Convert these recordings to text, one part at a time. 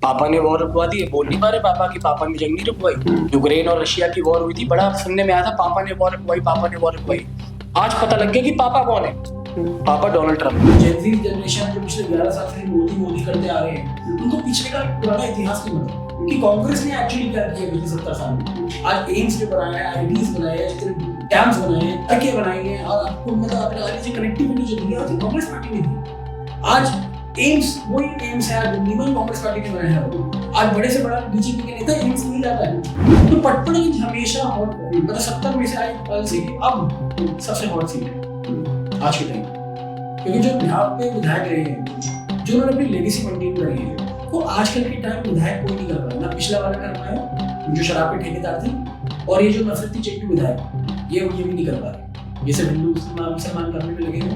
पापा ने वॉर रुकवा दी, बोल नहीं पा रहे पापा की पापा ने जंग नहीं रुकवाई। यूक्रेन और रशिया की वॉर हुई थी, बड़ा सुनने में आया था पापा ने वॉर रुकवाई, पापा ने वॉर रुकवाई। आज पता लग गया कि पापा कौन है, पापा डोनाल्ड ट्रम्प। जेनजी जनरेशन जो पिछले 11 साल से मोदी मोदी करते आ रहे हैं, उनको पिछले का पुराना इतिहास नहीं पता कि कांग्रेस ने एक्चुअली क्या किया पिछले 70 साल में। आज एम्स जो बनाया है, आईआईटीज बनाए हैं, जितने कैंप्स बनाए हैं, तके बनाए हैं, और आपको मतलब अपने कनेक्टिविटी जो दी है कांग्रेस पार्टी ने दी। आज एम्स वही एम्स है निमन कांग्रेस पार्टी ने बनाया है। आज बड़े से बड़ा बीजेपी के नेता एम्स नहीं लाता है। तो पटपट हमेशा हॉट, मतलब 70 में से आई पल से अब सबसे हॉट सीट है आज के टाइम, क्योंकि जो बिहार पे विधायक रहे हैं, जो उन्होंने अपनी लेगेसी मेंटेन करी है, वो आजकल के टाइम विधायक कोई नहीं कर पाया। ना पिछला वाला कर पाया जो शराब के ठेकेदार थे, और ये जो नफरती चेट्टू विधायक ये भी नहीं कर पा रहे। ये सब हिंदू मुसलमान करने में लगे हैं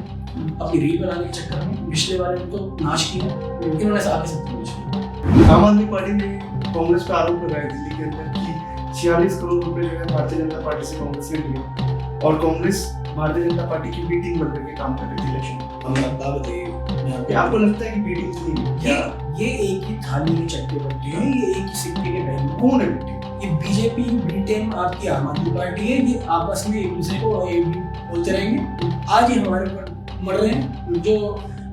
अपनी रील बनाने के चक्कर में। पिछले वाले ने तो नाश किया, इन्होंने आगे सब कुछ किया। आम आदमी पार्टी ने कांग्रेस पर आरोप लगाया दिल्ली के अंदर कि 46 करोड़ रुपए जो है भारतीय जनता पार्टी से कांग्रेस ने लिए, और कांग्रेस भारतीय जनता पार्टी की बी टीम बनकर के काम कर रही थी इलेक्शन। आपको लगता है कि बी टीम थी क्या? ये एक ही थाली के चक्के बनते हैं, ये एक ही सिक्के के पहलू। कौन है बी टीम? ये बीजेपी ब्रिटेन आपकी आम आदमी पार्टी है, ये आपस में एक दूसरे को बोलते रहेंगे। आज ये हमारे ऊपर मर रहे हैं। जो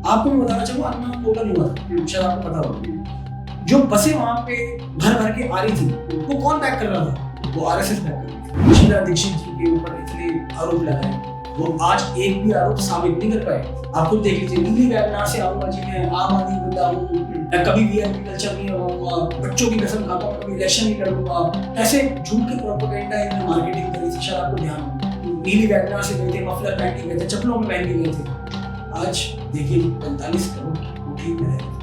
आपको मैं बताना चाहूँगा, अन्ना पोला नहीं हुआ था, शायद आपको पता होगा। जो बसें वहाँ पे भर भर के आ रही थी, वो कौन पैक कर रहा था? वो आरएसएस पैक कर रही थी। शीला दीक्षित जी के ऊपर इतने आरोप लगाए, वो आज एक भी आरोप साबित नहीं कर पाए। आपको देख लीजिए, नीली वैगनार से आऊंगा जी, मैं आम आदमी बंदा हूँ, मैं कभी वीआईपी कल्चर नहीं लगाऊंगा, बच्चों की कसम खाता हूँ, कभी इलेक्शन नहीं लड़ूंगा। ऐसे झूठ के प्रोपेगेंडा इन्होंने मार्केटिंग करी थी, शायद आपको ध्यान हो। नीली वैगनार से गए थे, मफलर पहन के गए थे, चप्पलों में पहन के गए थे। आज देखिए 45 करोड़ की कोठी में है।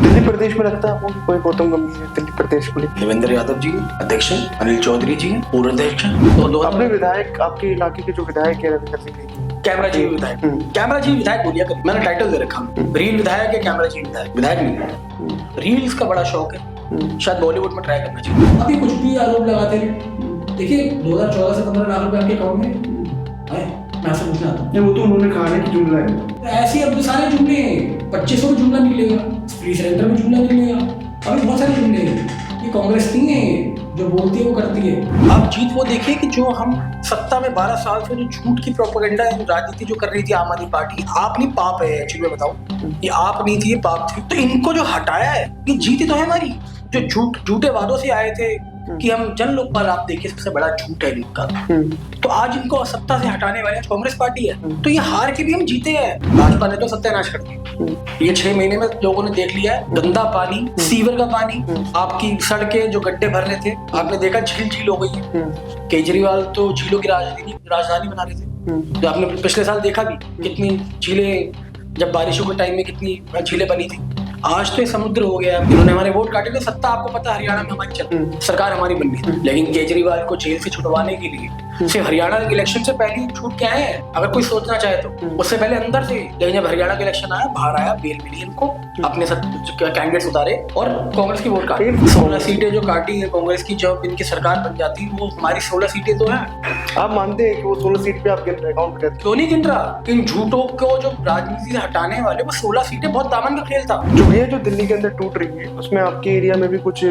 दिल्ली प्रदेश में लगता है आपको कि कोई गौतम गंभीर है दिल्ली प्रदेश को लेकर? देवेंद्र यादव जी अध्यक्ष, अनिल चौधरी जी पूर्व अध्यक्ष। तो अपने विधायक, आपके इलाके के जो विधायक है रविंद्र सिंह, कैमरा जी विधायक, कैमरा जी विधायक बोलिया कर, मैंने टाइटल दे रखा। रील विधायक है, कैमरा जी विधायक, विधायक नहीं। रील्स का बड़ा शौक है, शायद बॉलीवुड में ट्राई करना चाहिए। अभी कुछ भी आरोप लगाते हैं। देखिए 2014 से 15 लाख रुपए आपके अकाउंट में आए, मैं आपसे पूछना आता हूँ। वो तो उन्होंने कहा है कि जुमला है। ऐसे अब तो सारे जुमले हैं, 2500 जुमला निकलेगा, फ्री सरेंडर में जुमला निकलेगा, अभी बहुत सारे जुमले हैं। ये कांग्रेस नहीं है जो बोलती है वो करती है। आप जीत वो देखिए कि जो हम सत्ता में 12 साल से जो झूठ की प्रोपेगेंडा राजनीति जो कर रही थी आम आदमी पार्टी, आप नहीं पाप है एक्चुअली, मैं बताऊं ये आप नहीं थी, ये पाप थी। तो इनको जो हटाया है, ये जीत तो है हमारी। जो झूठे वादों से आए थे कि हम जन लोकपाल, आप देखिए सबसे बड़ा झूठ है इनका। तो आज इनको सत्ता से हटाने वाले कांग्रेस पार्टी है। तो ये हार के भी हम जीते हैं। भाजपा ने तो सत्यानाश कर दिया। ये 6 महीने में लोगों ने देख लिया है, गंदा पानी, सीवर का पानी, आपकी सड़कें जो गड्ढे भर रहे थे, आपने देखा झील झील हो गई है। केजरीवाल तो झीलों की राजधानी बना रहे थे। तो आपने पिछले साल देखा भी कितनी झीलें, जब बारिशों के टाइम में कितनी झीलें बनी थी। आज तो समुद्र हो गया। इन्होंने हमारे वोट काटे थे। सत्ता आपको पता हरियाणा में हमारी चल, सरकार हमारी बन गई, लेकिन केजरीवाल को जेल से छुड़वाने के लिए सिर्फ हरियाणा के इलेक्शन से पहले छूट क्या है, अगर कोई सोचना चाहे तो उससे पहले अंदर से। लेकिन जब हरियाणा का इलेक्शन आया, बाहर आया, बेल मिली इनको, अपने कैंडिडेट्स उतारे और कांग्रेस की वोट काटी। 16 सीटें जो काटी है कांग्रेस की, जब इनकी सरकार बन जाती वो हमारी 16 सीटें तो है। आप मानते हैं कि वो 16 सीट पे आप गिन रहे, काउंट करते? क्यों नहीं गिन रहा? इन झूठों को जो राजनीति से हटाने वाले, वो 16 सीटें बहुत दामन का खेल था। जो ये जो दिल्ली के अंदर टूट रही है, उसमें आपके एरिया में भी कुछ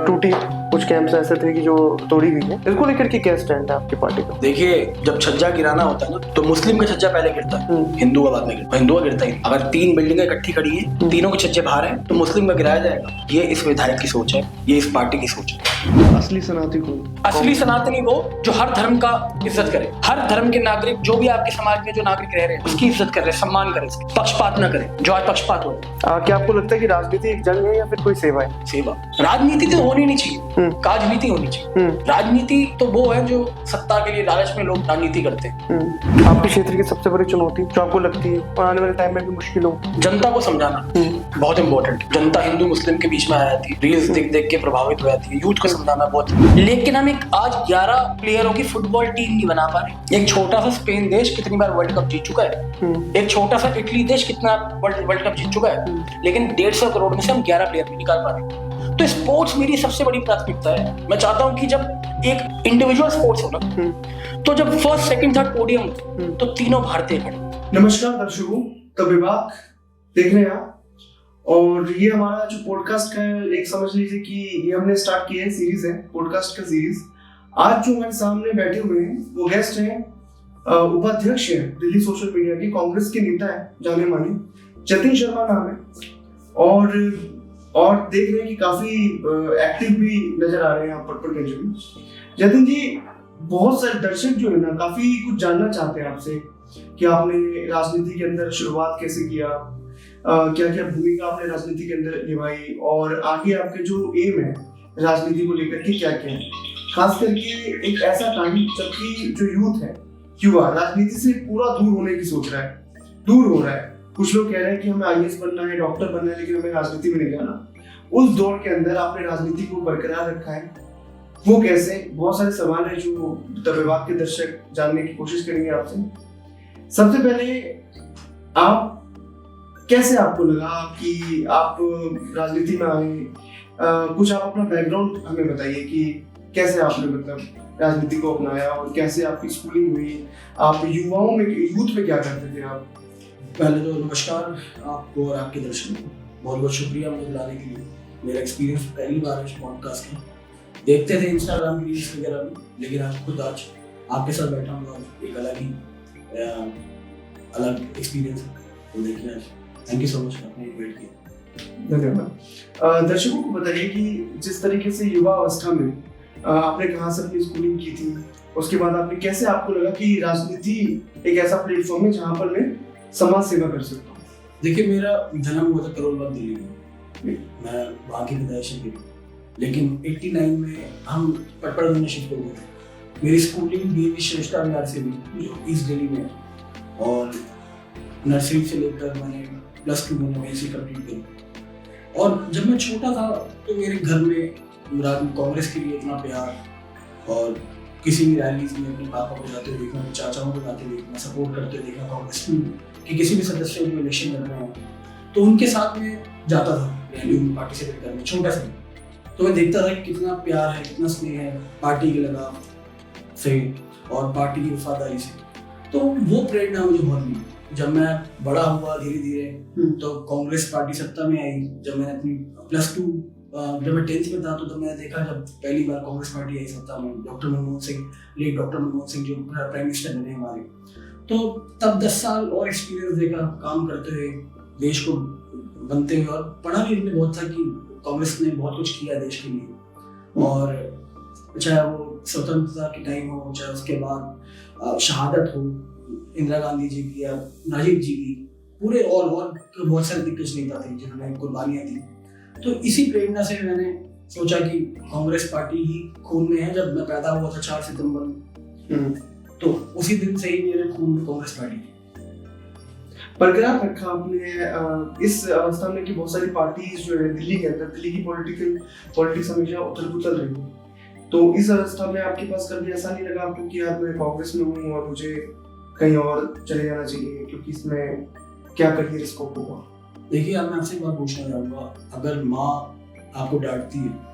टूटी, कुछ कैंप्स ऐसे थे कि जो तोड़ी गई है। इसको लेकर के क्या स्टैंड है आपकी पार्टी का? देखिए, जब छज्जा गिराना होता है ना, तो मुस्लिम का छज्जा पहले गिरता है, हिंदू का बाद में गिरता है। हिंदू का गिरता है। अगर 3 बिल्डिंगें इकट्ठी खड़ी है, तीनों के छज्जे बाहर हैं, तो मुस्लिम का गिराया जाएगा। ये इस विधायक की सोच है, ये इस पार्टी की सोच है। असली सनातनी को, असली सनातनी वो जो हर धर्म का इज्जत करे, हर धर्म के नागरिक, जो भी आपके समाज में जो नागरिक रह रहे हैं, उसकी इज्जत करे, सम्मान करे, पक्षपात न करे, जो आज पक्षपात हो। क्या आपको लगता है कि राजनीति एक जंग है या फिर कोई सेवा है? सेवा। राजनीति तो होनी नहीं चाहिए, राजनीति होनी चाहिए। राजनीति तो वो है जो सत्ता के लिए लालच में लोग राजनीति करते हैं। आपके क्षेत्र की सबसे बड़ी चुनौती जो आपको लगती है और आने वाले टाइम में भी मुश्किल हो? जनता को समझाना बहुत इंपॉर्टेंट। जनता हिंदू मुस्लिम के बीच में आ जाती है, रील्स देख देख के प्रभावित हो जाती है। यूथ को समझाना बहुत। लेकिन हम एक आज 11 प्लेयरों की फुटबॉल टीम नहीं बना पा रहे। एक छोटा सा स्पेन देश कितनी बार वर्ल्ड कप जीत चुका है, एक छोटा सा इटली देश कितना वर्ल्ड कप जीत चुका है, लेकिन 150 करोड़ में से हम 11 प्लेयर नहीं निकाल पा रहे। तो स्पोर्ट्स मेरी सबसे बड़ी प्राथमिकता है। मैं चाहता हूं कि जब एक इंडिविजुअल स्पोर्ट्स हो ना, तो जब फर्स्ट सेकंड थर्ड पोडियम तो तीनों भारतीय खड़े। नमस्कार दर्शकों, तब विभाग देख रहे हैं आप और ये हमारा जो पॉडकास्ट का है, एक समझ लीजिए कि ये हमने स्टार्ट किया है, सीरीज है, पॉडकास्ट का सीरीज। आज जो हमारे सामने बैठे हुए हैं वो गेस्ट हैं, उपाध्यक्ष है दिल्ली सोशल मीडिया की, कांग्रेस के नेता है जाने माने, जतिन शर्मा नाम है। और देख रहे हैं कि काफी एक्टिव भी नजर आ रहे हैं यहाँ पटपड़गंज में। जतिन जी, बहुत सारे दर्शक जो है ना काफी कुछ जानना चाहते हैं आपसे कि आपने राजनीति के अंदर शुरुआत कैसे किया, क्या क्या भूमिका आपने राजनीति के अंदर निभाई, और आगे आपके जो एम है राजनीति को लेकर के क्या क्या है, खास करके एक ऐसा टाइम जबकि जो यूथ है, युवा राजनीति से पूरा दूर होने की सोच रहा है, दूर हो रहा है। कुछ लोग कह रहे हैं कि हमें आईएएस बनना है, डॉक्टर बनना है, लेकिन हमें राजनीति में नहीं जाना। उस दौर के अंदर आपने राजनीति को बरकरार रखा है, वो कैसे? बहुत सारे सवाल है जो विभाग के दर्शक जानने की कोशिश करेंगे आपसे। सबसे पहले आप कैसे, आपको लगा कि आप राजनीति में आए? कुछ आप अपना बैकग्राउंड हमें बताइए कि कैसे आपने मतलब राजनीति को अपनाया और कैसे आपकी स्कूलिंग हुई, आप युवाओं में, यूथ में क्या करते थे आप? पहले तो नमस्कार आपको और आपके दर्शकों को, बहुत बहुत शुक्रिया मुझे बुलाने के लिए। मेरा एक्सपीरियंस पहली बार है इस पॉडकास्ट का। देखते थे इंस्टाग्राम की रील्स वगैरह में, लेकिन आज खुद आज आपके साथ बैठा हूँ और एक अलग एक्सपीरियंस है। तो देखिए आज थैंक यू सो मच आपने इन्वाइट किया। धन्यवाद। दर्शकों को बताइए कि जिस तरीके से युवा अवस्था में आपने कहाँ से अपनी स्कूलिंग की थी, उसके बाद आपने कैसे, आपको लगा कि राजनीति एक ऐसा प्लेटफॉर्म है जहाँ पर मैं समाज सेवा कर सकता हूँ? देखिए, मेरा जन्म हुआ था करोलबाग दिल्ली में, मैं वहाँ की पैदाइश की, लेकिन 89 में हम पटपड़गंज में शिफ्ट हो गए थे। मेरी स्कूलिंग डीएवी श्रेष्ठा विहार से हुई जो ईस्ट दिल्ली में है, और नर्सरी से लेकर मैंने +2 मैंने वहीं से कंप्लीट करी। और जब मैं छोटा था तो मेरे घर में कांग्रेस के लिए इतना प्यार, और किसी भी रैलीज में अपने पापा को जाते हुए देखना, अपने चाचाओं को जाते हुए देखना, सपोर्ट करते हुए देखना कांग्रेस कि किसी भी सदस्य जो इलेक्शन लड़ रहे हैं तो उनके साथ में जाता था रैलियों में पार्टिसिपेट करने, छोटा सा। तो मैं देखता था कि कितना प्यार है, कितना स्नेह है पार्टी के लगाव से और पार्टी की वफादारी से। तो वो प्रेरणा मुझे बहुत मिली। जब मैं बड़ा हुआ धीरे धीरे तो कांग्रेस पार्टी सत्ता में आई। जब मैंने अपनी +2 जब मैं 10th में था तो मैंने देखा जब पहली बार कांग्रेस पार्टी आई सत्ता में, डॉक्टर मनमोहन सिंह जो प्राइम मिनिस्टर बने हमारे, तो तब 10 साल और एक्सपीरियंस देखा काम करते हुए, देश को बनते हुए, और पढ़ा भी हमने बहुत था कि कांग्रेस ने बहुत कुछ किया देश के लिए। और चाहे वो स्वतंत्रता के टाइम हो, चाहे उसके बाद शहादत हो इंदिरा गांधी जी की या राजीव जी की, पूरे और बहुत सारे दिग्गज नेता थे जिन्होंने कुर्बानियां दी। तो इसी प्रेरणा से मैंने सोचा कि कांग्रेस पार्टी ही खून में है। जब मैं पैदा हुआ था 4 सितंबर में, तो उसी दिन से ही मेरे खून में कांग्रेस पार्टी बरकरार रखा आपने इस अवस्था में कि बहुत सारी पार्टीज जो है दिल्ली के अंदर, दिल्ली की पॉलिटिक्स हमेशा उथल पुथल रही है। तो इस अवस्था में आपके पास कभी ऐसा नहीं लगा आपको कि यार मैं कांग्रेस में हूँ और मुझे कहीं और चले जाना चाहिए, क्योंकि इसमें क्या करियर स्कोप होगा? देखिए, अब मैं आपसे एक बात पूछना चाहूँगा, अगर माँ आपको डांटती है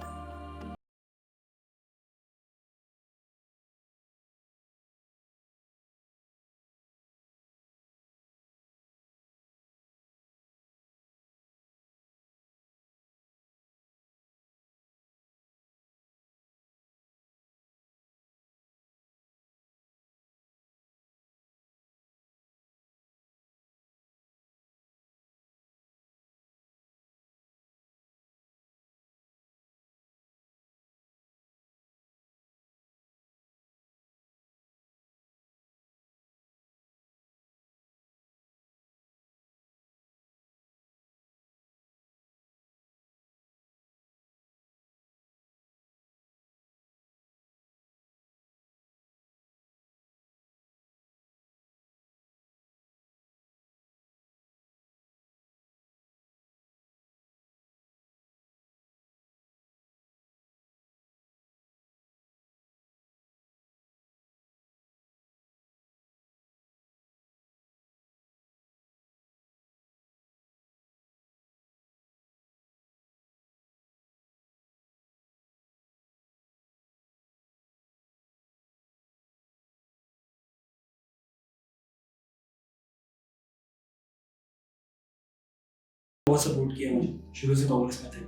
बहुत सपोर्ट किया मुझे, शुरू से कांग्रेस में थे।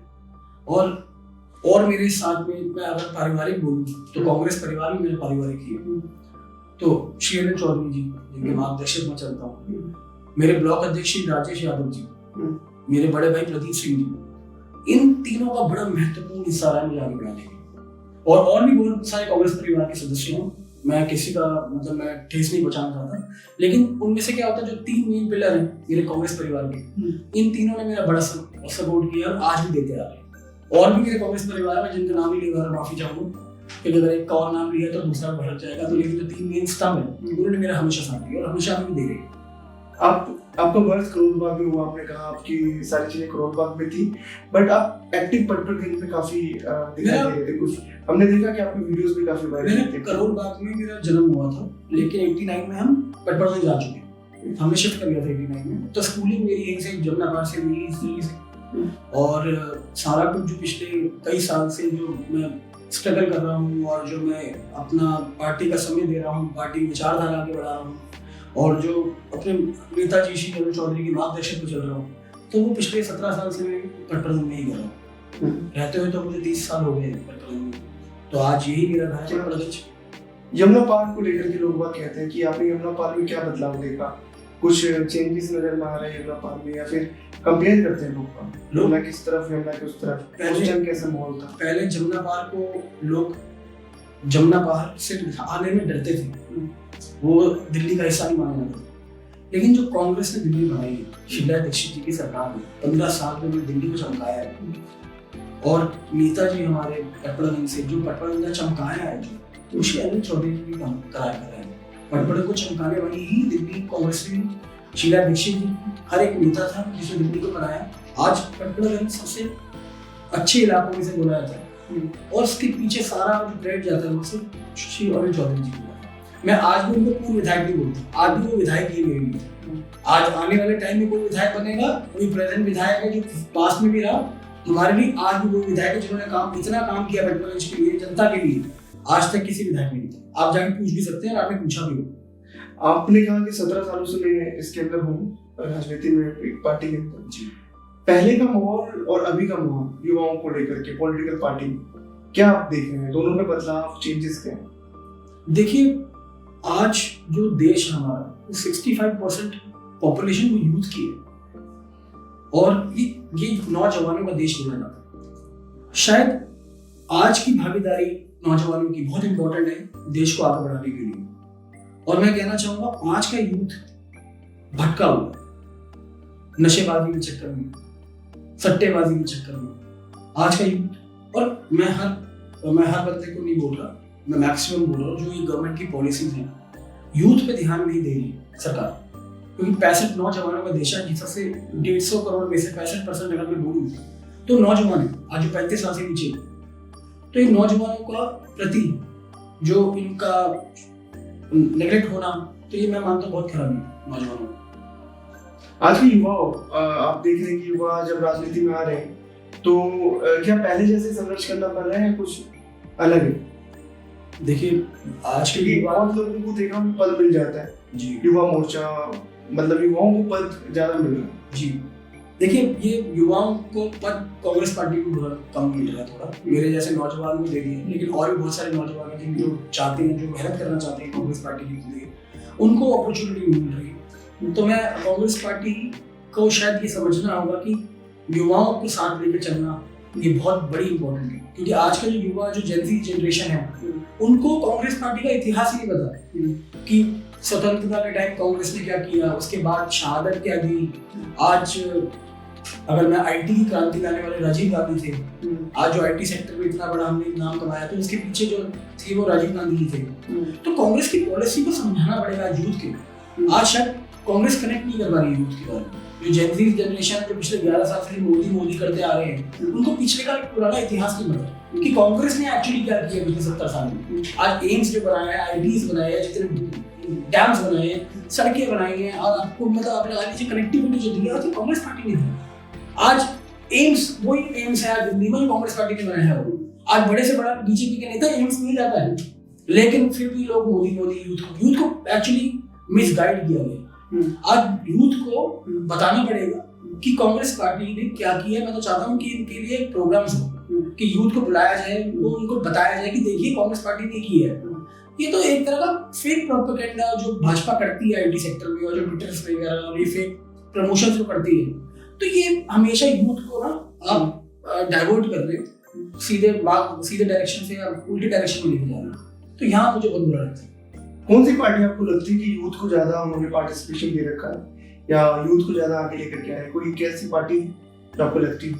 और मेरे साथ में मैं अगर पारिवारिक बोलूँ तो कांग्रेस परिवार भी मेरा पारिवारिक ही है। तो श्री अनिल चौधरी जी जिनके मार्गदर्शन में चलता हूँ, मेरे ब्लॉक अध्यक्ष श्री राजेश यादव जी, मेरे बड़े भाई प्रदीप सिंह जी, इन तीनों का बड़ा महत्वपूर्ण हिस्सा रहा है मुझे आगे बढ़ाने में। और भी बहुत सारे कांग्रेस परिवार के सदस्य हैं, मैं किसी का मतलब मैं ठेस नहीं पहुंचाना चाहता, लेकिन उनमें से क्या होता है जो 3 मेन पिलर हैं मेरे कांग्रेस परिवार के, इन तीनों ने मेरा बड़ा सपोर्ट किया और आज भी देते आ रहे हैं। और भी मेरे कांग्रेस परिवार में जिनका नाम ही लेकर माफी चाहूंगा कि अगर एक का और नाम लिया तो दूसरा भटक जाएगा, तो लेकिन जो 3 मेन स्तंभ है उन्होंने मेरा हमेशा साथ दिया और हमेशा भी दे रहे। आपका बर्थ करोलबाग में हुआ, आपने कहा आपकी सारी चीजें करोलबाग में थी, बट आप एक्टिव पटपड़गंज में काफी दिखाई दे रहे थे। कुछ हमने देखा कि आपके वीडियोस भी काफी वायरल थे। करोलबाग में मेरा जन्म हुआ था, लेकिन 89 में हम पटपड़गंज जा चुके हैं, हमने शिफ्ट कर लिया था 89 में। तो स्कूलिंग मेरी यहीं से जमुना पार से हुई इस दिल्ली से, और सारा कुछ जो पिछले कई साल से जो मैं स्ट्रगल कर रहा हूँ और जो मैं अपना पार्टी का समय दे रहा हूँ, पार्टी विचारधारा आगे बढ़ा रहा हूँ, और जो अपने नेताजी श्री अनिल चौधरी की मार्गदर्शन पर चल रहा हूँ, तो वो पिछले 17 साल से मैं पटपड़गंज में ही कर रहा हूँ। रहते हुए तो मुझे 30 साल हो गए पटपड़गंज में, तो आज यही मेरा घर है पटपड़गंज। यमुना पार्क को लेकर के लोग बात कहते हैं कि आपने यमुना पार्क में क्या बदलाव देखा, कुछ चेंजेस नजर में आ रहे हैं यमुना पार्क में, या फिर कंपेयर करते हैं लोग यमुना किस तरफ यमुना के उस तरफ, उस टाइम कैसा माहौल था? पहले जमुना पार्क को लोग जमुना पार्क से आने में डरते थे, वो दिल्ली का हिस्सा नहीं माना जाता। लेकिन जो कांग्रेस ने दिल्ली बनाई, शीला दीक्षित जी की सरकार ने 15 साल में दिल्ली को चमकाया है, और नेताजी हमारे पटपड़गंज से जो पटपड़गंज चमकाया है, जो श्री अनिल चौधरी जी भी कराया कर रहे हैं। पटपड़गंज को चमकाने वाली ही दिल्ली कांग्रेस ने, शीला दीक्षित जी, हर एक नेता था जिसने दिल्ली को बनाया। आज पटपड़गंज सबसे अच्छे इलाकों में से बोला जाता है, और उसके पीछे सारा जो क्रेडिट जाता है वो सिर्फ श्री अनिल चौधरी जी को। मैं आज भी उनको पूर्व विधायक नहीं बोलता, आज भी वो विधायक ही नहीं। आज आने वाले टाइम में कोई विधायक बनेगा, कोई प्रेजेंट विधायक है जो पास में भी रहा, हमारे लिए आज भी वो विधायक है जिन्होंने इतना काम किया पटपड़गंज के लिए, जनता के लिए, आज तक किसी विधायक ने नहीं किया। आप जाके पूछ भी सकते हैं, आपने पूछा भी हो। आपने कहा कि 17 सालों से मैं इसके अंदर हूँ, राजनीति में, पार्टी के अंदर। पहले का माहौल और अभी का माहौल युवाओं को लेकर के पॉलिटिकल पार्टी में क्या आप देख रहे हैं, दोनों में बदलाव, चेंजेस क्या हैं? देखिए, आज जो देश हमारा 65% पॉपुलेशन वो यूथ की है, और ये नौजवानों का देश बोला जाता है। शायद आज की भागीदारी नौजवानों की बहुत इंपॉर्टेंट है देश को आगे बढ़ाने के लिए। और मैं कहना चाहूंगा आज का यूथ भटका हुआ नशेबाजी के चक्कर में, सट्टेबाजी के चक्कर में आज का यूथ। और मैं हर बंदे को नहीं बोल रहा, मैं मैक्सिमम बोल रहा हूँ, जो ये गवर्नमेंट की पॉलिसीज हैं यूथ पे ध्यान नहीं दे रही सरकार, क्योंकि 65 नौजवानों का देश है, जिसमें से 150 करोड़ में से 65% अगर मैं बोलूँ तो नौजवान है आज जो 35 साल से नीचे। तो इन नौजवानों का प्रति जो इनका नेगलेक्ट होना, तो ये मैं मानता हूँ बहुत खराब है नौजवानों। आज के युवा आप देख रहे हैं कि युवा जब राजनीति में आ रहे हैं तो क्या पहले जैसे संघर्ष करना पड़ रहा है, कुछ अलग है? देखिए, आज के बहुत लोगों को देखा पद मिल जाता है जी, युवा मोर्चा, मतलब युवाओं को पद ज्यादा मिल रहा है जी। देखिए, ये युवाओं को पद कांग्रेस पार्टी को बहुत कम मिल रहा है, थोड़ा मेरे जैसे नौजवान को दे दिए, लेकिन और भी बहुत सारे नौजवान हैं जो चाहते हैं, जो मेहनत करना चाहते हैं कांग्रेस पार्टी के लिए, उनको अपॉर्चुनिटी नहीं मिल रही। तो मैं कांग्रेस पार्टी को शायद ये समझना होगा कि युवाओं को साथ लेकर चलना ये बहुत बड़ी इंपॉर्टेंट है, क्योंकि आज का जो युवा, जो जेनजी जनरेशन है, उनको कांग्रेस पार्टी का इतिहास ही नहीं पता कि स्वतंत्रता के टाइम कांग्रेस ने क्या किया, उसके बाद शहादत क्या दी। आज अगर मैं आईटी की क्रांति लाने वाले राजीव गांधी थे, आज जो आईटी सेक्टर में इतना बड़ा हमने नाम कमाया, तो उसके पीछे जो थे वो राजीव गांधी ही थे। तो कांग्रेस की पॉलिसी को समझाना पड़ेगा यूथ के। आज शायद कांग्रेस कनेक्ट नहीं कर पा रही यूथ के बारे में। जो जेनजी जनरेशन है, जो पिछले 11 साल से मोदी करते आ रहे हैं, उनको पिछले का पुराना इतिहास नहीं पता कि कांग्रेस ने एक्चुअली क्या किया पिछले 70 साल में। आज एम्स जो बनाया है, आईटीज बनाए हैं, जितने डैम्स बनाए हैं, सड़कें बनाई हैं, और आपको मतलब आप लगा लीजिए कनेक्टिविटी जो दी है, तो कांग्रेस पार्टी ने दी। आज एम्स, वही एम्स है दिल्ली में, कांग्रेस पार्टी ने बनाया है। आज बड़े से बड़ा बीजेपी के नेता एम्स नहीं जाता है, लेकिन फिर भी लोग मोदी यूथ को एक्चुअली मिसगाइड किया गया। आज यूथ को बताना पड़ेगा कि कांग्रेस पार्टी ने क्या किया। मैं तो चाहता हूँ कि इनके लिए प्रोग्राम्स हो कि यूथ को बुलाया जाए, वो उनको बताया जाए कि देखिए कांग्रेस पार्टी ने की है। ये तो एक तरह का फेक प्रोपेगेंडा जो भाजपा करती है आईटी सेक्टर में, और जो ट्विटर्स वगैरह और ये फेक प्रमोशन जो करती है, तो ये हमेशा यूथ को ना आप डाइवर्ट कर रहे हैं, सीधे डायरेक्शन से या उल्टी डायरेक्शन में लेके जा रहे हैं। तो यहाँ मुझे बहुत बुरा लगता है। कौन सी पार्टी आपको लगती है कि यूथ को ज्यादा उन्होंने पार्टिसिपेशन दे रखा है या यूथ को ज्यादा आगे लेकर के आए? कोई कैसी पार्टी जो आपको लगती है?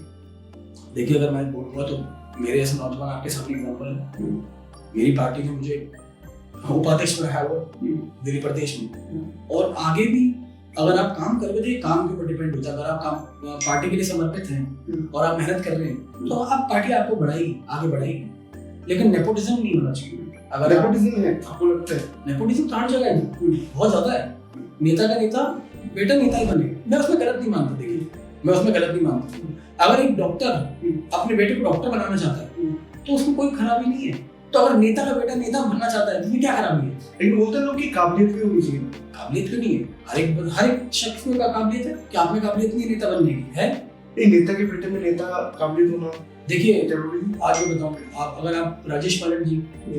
देखिए, अगर मैं बोलूँगा तो मेरे ऐसे नौजवान आपके सामने एग्जाम्पल है। मेरी पार्टी ने मुझे उपाध्यक्ष बनाया हुआ दिल्ली प्रदेश में, और आगे भी अगर आप काम करोगे तो ये काम के ऊपर डिपेंड होता है। अगर आप काम पार्टी के लिए समर्पित हैं और आप मेहनत कर रहे हैं तो आप पार्टी आपको बढ़ाएगी, आगे बढ़ाएगी। लेकिन नेपोटिज्म नहीं होना चाहिए। अगर नेपोटिज्म है आपको लगता है? नेपोटिज्म तो हर जगह है, बहुत ज्यादा है। नेता का नेता बेटा नेता ही बने, मैं उसमें गलत नहीं मानता। देखिए, मैं उसमें गलत नहीं मानता। अगर एक डॉक्टर अपने बेटे को डॉक्टर बनाना चाहता है तो उसमें कोई खराबी नहीं है। तो अगर नेता का बेटा नेता बनना चाहता है तो उसमें क्या खराबी है? लेकिन बोलते हैं लोग कि काबिलियत भी होनी चाहिए। काबिलियत क्यों नहीं है? हर एक शख्स में काबिलियत है। क्या आप में काबिलियत नहीं है नेता बनने की? है एक नेता के बेटे में नेता काबिलियत होना देखिए जरूरी है। आज मैं बताऊं, आप अगर आप राजेश पायलट जी,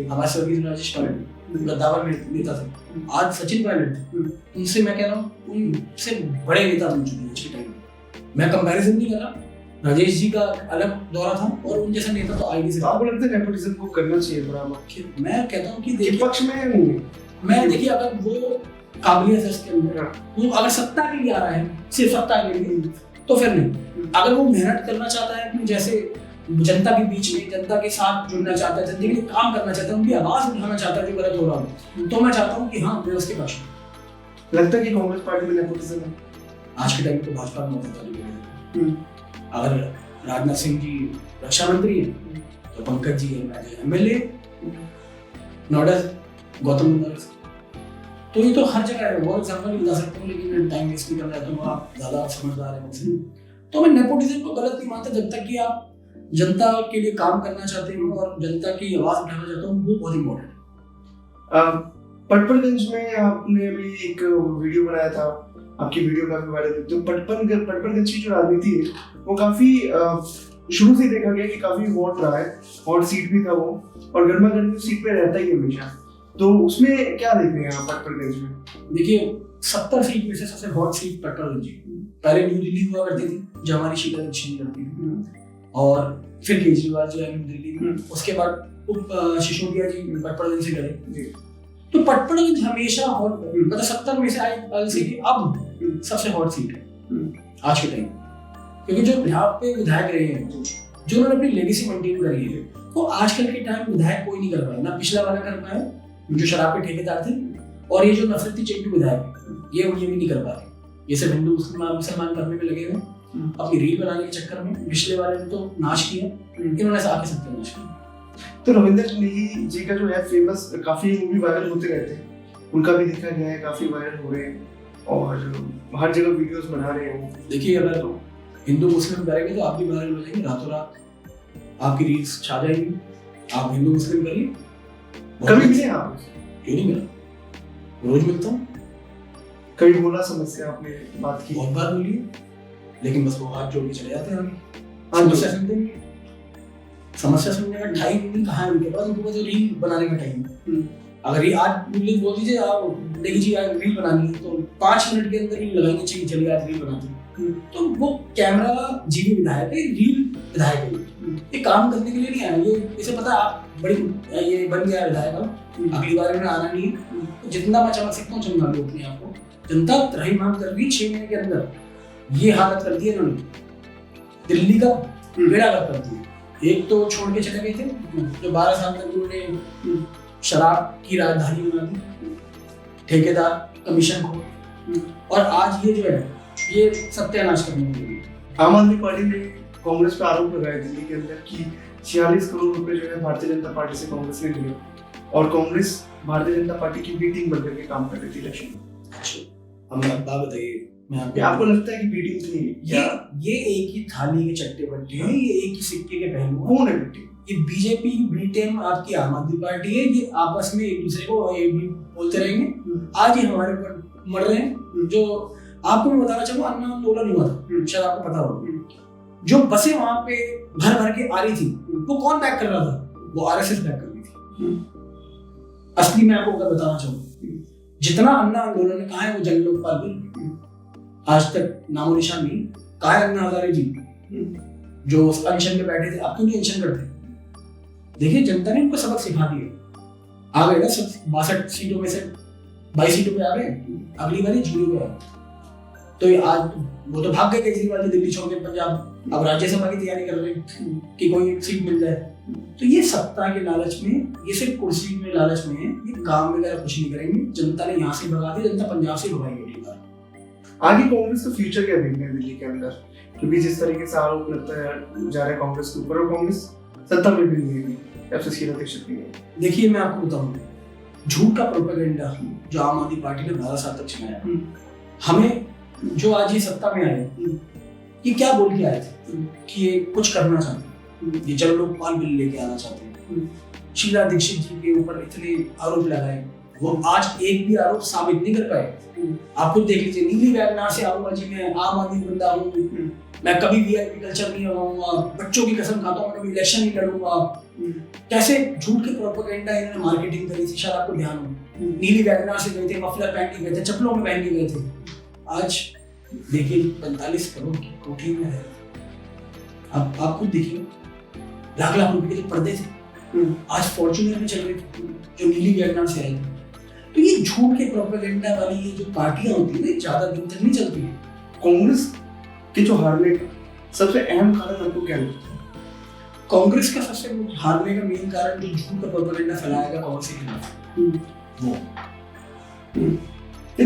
हमारे स्वर्गीय राजेश पायलट गद्दावर नेता थे, आज सचिन पायलट थे, उनसे मैं कह रहा हूँ उनसे बड़े नेता बन चुके हैं आज के टाइम में। मैं कंपैरिजन नहीं कर रहा, राजेश जी का अलग दौरा था और उन जैसा नेता तो आईडी से। आपको लगता है नेपोटिज्म को करना चाहिए थोड़ा? मैं कहता हूँ कि देखिए पक्ष में मैं देखिए अगर वो काबिलियत है उसके अंदर, वो अगर सत्ता के लिए आ रहा है, सिर्फ सत्ता के लिए, तो फिर नहीं। अगर वो मेहनत करना चाहता है अपनी, जैसे जनता के बीच में, जनता के साथ जुड़ना चाहता है, जनता के लिए काम करना चाहता है, उनकी आवाज उठाना चाहता है जो गलत हो रहा हो, तो मैं चाहता हूँ कि हाँ, मैं उसके पक्ष हूँ। लगता है कि कांग्रेस पार्टी में नेपोटिज्म है आज के टाइम पे भाजपा में मौजूद है। अगर राजनाथ सिंह जी रक्षा मंत्री हैं तो पंकज जी एमएलए, नोएडा गौतम बुद्ध, तो ये तो हर जगह है। वो एग्जाम्पल भी बता सकता हूँ, लेकिन टाइम वेस्ट नहीं करना है, तो आप ज्यादा समझदार हैं मुझसे। तो मैं नेपोटिज्म को गलत नहीं मानता जब तक कि आप जनता के लिए काम करना चाहते हो और जनता की आवाज उठाना चाहते हो, वो बहुत इंपॉर्टेंट है। पटपरगंज में आपने अभी एक वीडियो बनाया था, आपकी वीडियो काफी वायरल हुई। तो पटपरगंज की जो राजनीति है वो काफी शुरू से देखा गया कि काफी हॉट रहा है, हॉट सीट भी था वो, और गर्मा गर्मी सीट पे रहता ही हमेशा। तो उसमें क्या देख रहे हैं आप पटपरगंज में? देखिए 70 सीट में से सबसे हॉट सीट पटपरगंज जी। पहले न्यू दिल्ली हुआ करती थी जब हमारी शीला दीक्षित करती थी, और फिर केजरीवाल जो है न्यू दिल्ली में, उसके बाद सिसोदिया जी पटपरगंज से गए। तो पटपरगंज हमेशा हॉट, मतलब 70 में से आई सीट अब सबसे हॉट सीट है आज के टाइम, क्योंकि जो यहाँ पे विधायक रहे हैं, जो उन्होंने अपनी लेगेसी मेंटेन करी है, वो आजकल के टाइम विधायक कोई नहीं कर पाया। ना पिछला वाला कर पाया जो शराब के ठेकेदार थे, और ये जो नफरती चिंटू विधायक ये भी नहीं कर पाए। ये सब हिंदू मुसलमान करने में लगे हुए अपनी रील बनाने के चक्कर में। पिछले वाले ने तो नाश किया, इन्होंने आके सत्यानाश किया। तो रविंदर नेगी जी का जो है फेमस काफी मूवी वायरल होते रहते हैं, उनका भी देखा गया है, काफी वायरल हो रहे हैं और हर जगह वीडियोस बना रहे हैं। देखिए अगर हिंदू मुस्लिम करेंगे तो आप भी वायरल हो जाएंगे, रातों रात आपकी रील्स छा जाएंगी। आप हिंदू मुस्लिम करिए। कभी मिले आप? क्यों नहीं मिला, रोज मिलता हूँ। कभी बोला समस्या आपने बात की? बहुत बार बोली, लेकिन बस वो हाथ जोड़ के चले जाते हैं। समस्या सुनते नहीं, समस्या सुनने का टाइम नहीं कहाँ है उनके पास। उनके पास रील बनाने का टाइम। अगर ये आज बोल दीजिए आप देखिए जी आज रील बनानी है तो 5 मिनट के अंदर रील लगानी चाहिए, चलिए आज रील बनाते हैं। तो वो कैमरा जीवी विधायक है, रील विधायक है, ये काम करने के लिए नहीं आया। ये इसे पता है आप बड़ी ये बन गया विधायक, अब अगली बार में आना नहीं है। तो जितना मैं चमक सकता हूँ चमका लो अपने आप को। जनता त्राही मांग कर रही 6 महीने के अंदर ये हालत कर दी है इन्होंने, दिल्ली का बेड़ा गर्क कर दिया। एक तो छोड़ के चले गए थे जो 12 साल तक उन्होंने शराब की राजधानी बना दी, ठेकेदार, कमीशन को, और आज ये जो है ये सत्यानाश करने के लिए। आम आदमी पार्टी ने कांग्रेस पे आरोप लगाया दिल्ली के अंदर कि 46 करोड़ रुपए जो है भारतीय जनता पार्टी से कांग्रेस ने लिए, और कांग्रेस भारतीय जनता पार्टी की बी टीम बनकर के काम कर रही थी इलेक्शन में। अच्छा, हमें बात बताइए, आपको लगता है कि बी टीम थी? ये एक ही थाली के चट्टे बट्टे हैं, ये एक ही सिक्के के पहलू। कौन है बी टीम? ये बीजेपी की बी टीम आपकी आम आदमी पार्टी है। ये आपस में एक दूसरे को ये भी बोलते रहेंगे। आज ही हमारे ऊपर मर रहे हैं जो आपको मैं बताना चाहूंगा, अन्ना आंदोलन हुआ था, शायद आपको पता होगा। जो बसें वहां पे भर भर के आ रही थी, वो कौन पैक कर रहा था? वो आरएसएस पैक कर रही थी। असली मैं आपको अगर बताना चाहूँ, जितना अन्ना आंदोलन ने कहा है वो जन लोकपाल बिल आज तक नामो निशान नहीं। कहा है अन्ना हजारे जी जो उस अनशन पे बैठे थे, आप क्यों नहीं अनशन करते? देखिए जनता ने इनको सबक सिखा दिया, आ गए ना सब 62 सीटों में से 22 सीटों पे आ गए, अगली बारी जीरो पे आ। तो ये आज वो तो भाग गए केजरीवाल जी, दिल्ली छोड़ के पंजाब, अब राज्यसभा की तैयारी कर रहे हैं कि कोई सीट मिल जाए। तो ये सत्ता के लालच में, ये सिर्फ कुर्सी में लालच में, ये काम वगैरह कुछ नहीं करेंगे। जनता ने यहाँ से भगा दी, जनता पंजाब से भगाएगी अगली बार। आगे कांग्रेस का फ्यूचर क्या देखते हैं दिल्ली के अंदर? क्योंकि जिस तरीके से आरोप लगता है जा रहा है कांग्रेस के ऊपर, और कांग्रेस सत्ता में भी नहीं है, एफसीसी अध्यक्ष भी है। देखिए मैं आपको बताऊं, झूठ का प्रोपेगेंडा जो आम आदमी पार्टी ने 12 साल तक चलाया, हमें जो आज ये सत्ता में आए, ये क्या बोल के आए थे कि ये कुछ करना चाहते हैं, ये जन लोकपाल बिल लेके आना चाहते हैं। शीला दीक्षित जी के ऊपर इतने आरोप लगाए, वो आज एक भी आरोप साबित नहीं कर पाए। आप खुद देख लीजिए, नीली वैगनार से आऊंगा जी, मैं आम आदमी बंदा हूँ, मैं कभी वीआईपी कल्चर नहीं लगाऊंगा, बच्चों की कसम खाता हूँ, मैं कभी इलेक्शन नहीं लड़ूंगा। कैसे झूठ के प्रोपेगेंडा इन्होंने मार्केटिंग करी थी, शायद आपको ध्यान हो। नीली वैगनार से गए थे, मफलर पहन के गए थे, चप्पलों में पहन के गए थे। आज देखिए 45 करोड़ की कोठी में है, अब आप खुद देखिए, लाख लाख रुपए के पर्दे थे, आज फॉर्च्यूनर में चल रहे थे जो नीली वैगनार से आए थे। तो ये झूठ के प्रोपेगेंडा वाली ये जो पार्टियां होती है, ज्यादा दिन तक नहीं चलती है। कांग्रेस के जो हारने का सबसे अहम कारण आपको क्या लगता है? कांग्रेस का सबसे हारने का मेन कारण जो झूठ का प्रोपेगेंडा फैलाएगा कांग्रेस के खिलाफ, वो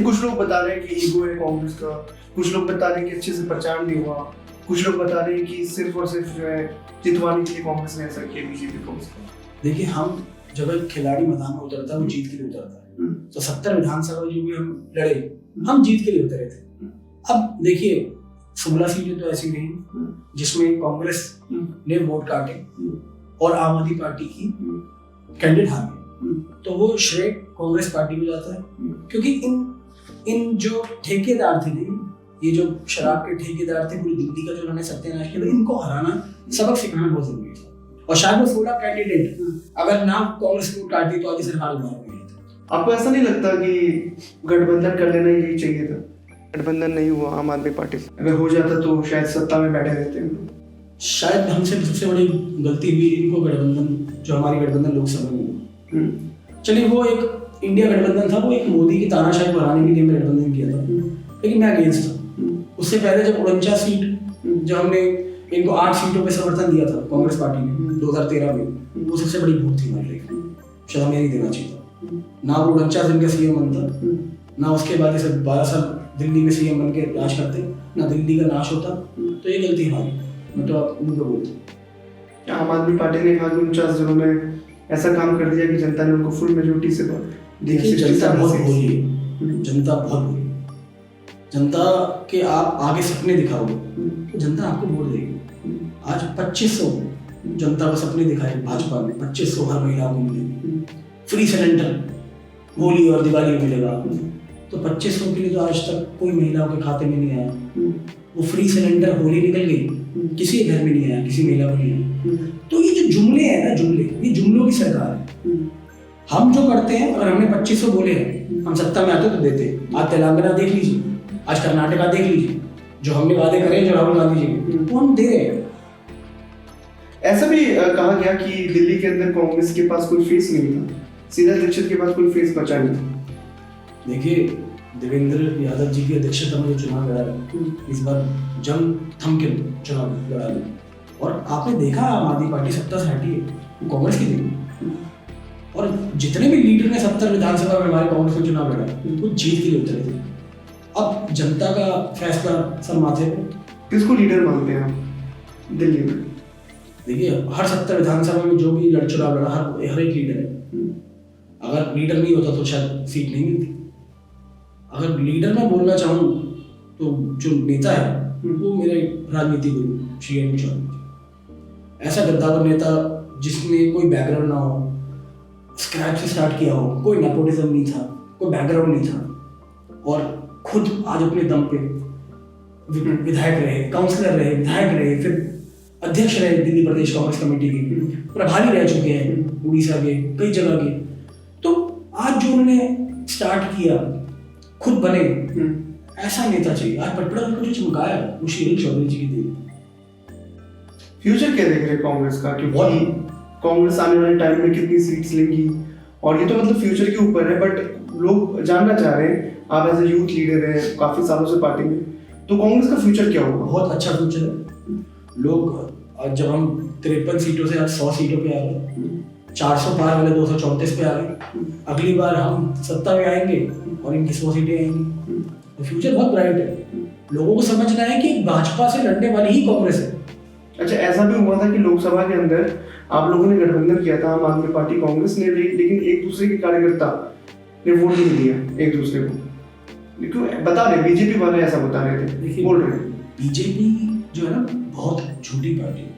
कुछ लोग बता रहे हैं कि ईगो है कांग्रेस का, कुछ लोग बता रहे हैं कि अच्छे से प्रचार नहीं हुआ, कुछ लोग बता रहे हैं कि सिर्फ और सिर्फ जो है जितवाने के लिए कांग्रेस ने ऐसा किया बीजेपी को। देखिए हम जब एक खिलाड़ी मैदान में उतरता है वो जीत के लिए उतरता है, तो 70 विधानसभा जो भी हम लड़े, हम जीत के लिए उतरे थे। अब देखिए 16 सीटें तो ऐसी रही जिसमें कांग्रेस ने वोट काटे और आम आदमी पार्टी की कैंडिडेट हार गए, तो वो श्रेय कांग्रेस पार्टी को जाता है। क्योंकि इन जो ठेकेदार थे, नहीं ये जो शराब के ठेकेदार थे पूरी दिल्ली का, जो उन्होंने सत्यानाश किया, इनको हराना, सबक सिखाना बहुत जरूरी था। और शायद वो 16 कैंडिडेट अगर ना कांग्रेस को काटती तो आगे सरकार उभार गई। आपको ऐसा नहीं लगता कि गठबंधन कर लेना यही चाहिए था? गठबंधन नहीं हुआ आम आदमी पार्टी से, अगर हो जाता तो शायद सत्ता में बैठे रहते हैं। शायद हमसे सबसे बड़ी गलती हुई इनको गठबंधन, जो हमारी गठबंधन लोकसभा में हुआ। चलिए वो एक इंडिया गठबंधन था, वो एक मोदी की तानाशाही बढ़ाने के लिए मैं गठबंधन किया था, लेकिन मैं अगेंस्ट था। उससे पहले जब 49 सीट, जब हमने इनको 8 सीटों पे समर्थन दिया था कांग्रेस पार्टी ने 2013 में, वो सबसे बड़ी भूल थी हमारे लिए, शायद हमें नहीं देना चाहिए था। ना वो 49 दिन का सीएम बनता, ना उसके बाद ये 12 साल दिल्ली में सीएम बन के राज करते, ना दिल्ली का नाश होता। तो ये गलती हमारी, मैं तो आप उनको बोलता। आम आदमी पार्टी ने कहा कि 49 दिनों में ऐसा काम कर दिया कि जनता ने उनको फुल मेजोरिटी से देखिए जनता बहुत भोली है, जनता बहुत भोली। जनता के आप आगे सपने दिखाओगे तो जनता आपको वोट देगी। आज 2500 जनता को सपने दिखाए भाजपा में, 2500 हर महिला को मिलेगी, फ्री सिलेंडर होली और दिवाली में मिलेगा। तो 2500 के लिए तो आज तक कोई महिलाओं के खाते में नहीं आया। वो फ्री सिलेंडर होली निकल गई, किसी के घर में नहीं आया, किसी महिला को नहीं आया। तो ये जो जुमले हैं ना, जुमले, ये जुमलों की सरकार है। हम जो करते हैं, अगर हमने 2500 बोले हैं, हम सत्ता में आते तो देते। आज तेलंगाना देख लीजिए, आज कर्नाटका देख लीजिए, जो हमने वादे करे जो राहुल गांधी जी, वो हम दे रहे हैं। ऐसा भी कहा गया कि दिल्ली के अंदर कांग्रेस के पास कोई फेस नहीं था, शीला दीक्षित के पास कोई फेस बचा नहीं। देखिए देवेंद्र यादव जी की अध्यक्षता में जो चुनाव लड़ा है, इस बार जंग थम के चुनाव लड़ा है, और आपने देखा आम आदमी पार्टी सत्ता से हटी है, कांग्रेस की थी। और जितने भी लीडर ने 70 विधानसभा में हमारे कांग्रेस में चुनाव लड़ा, वो जीत के लिए उतरे थे। अब जनता का फैसला सर माथे पे। किसको लीडर मानते हैं आप दिल्ली में? देखिए हर 70 विधानसभा में जो भी चुनाव लड़ा, हर एक लीडर है। अगर लीडर नहीं होता तो शायद सीट नहीं मिलती। अगर लीडर मैं बोलना चाहूँ तो जो नेता है वो मेरे राजनीति गुरु श्री एम चौधरी। ऐसा गद्दावर नेता जिसने कोई बैकग्राउंड ना हो, स्क्रैच से स्टार्ट किया हो, कोई नेपोटिज्म नहीं था, कोई बैकग्राउंड नहीं था, और खुद आज अपने दम पे विधायक रहे, काउंसलर रहे, विधायक रहे, फिर अध्यक्ष रहे दिल्ली प्रदेश कांग्रेस कमेटी के, प्रभारी रह चुके हैं उड़ीसा के, कई जगह के। तो आज जो उन्होंने स्टार्ट किया, खुद बने, ऐसा नेता चाहिए। आज पटपड़ा को जो चमकाया वो शील चौधरी जी की देन। फ्यूचर क्या देख रहे हैं कांग्रेस का, क्योंकि कांग्रेस आने वाले टाइम में कितनी सीट्स लेंगी, और ये तो मतलब फ्यूचर के ऊपर है, बट लोग जानना चाह रहे हैं, आप एज ए यूथ लीडर हैं काफी सालों से पार्टी में, तो कांग्रेस का फ्यूचर क्या होगा? बहुत अच्छा फ्यूचर है। लोग जब हम 53 सीटों से आज 100 सीटों पे आ गए, 400 पार वाले 234 पे आ गए, अगली बार हम सत्ता में आएंगे और इनकी 100 सीटें आएंगी, तो फ्यूचर बहुत ब्राइट है। लोगों को समझना है कि भाजपा से लड़ने वाली ही कांग्रेस है। अच्छा, ऐसा भी हुआ था कि लोकसभा के अंदर आप लोगों ने गठबंधन किया था, आम आदमी पार्टी कांग्रेस ने, लेकिन एक दूसरे के कार्यकर्ता ने वोट नहीं दिया एक दूसरे को, क्यों बता रहे? बीजेपी वाले ऐसा बता रहे थे, बोल रहे हैं। बीजेपी जो है ना बहुत झूठी पार्टी है।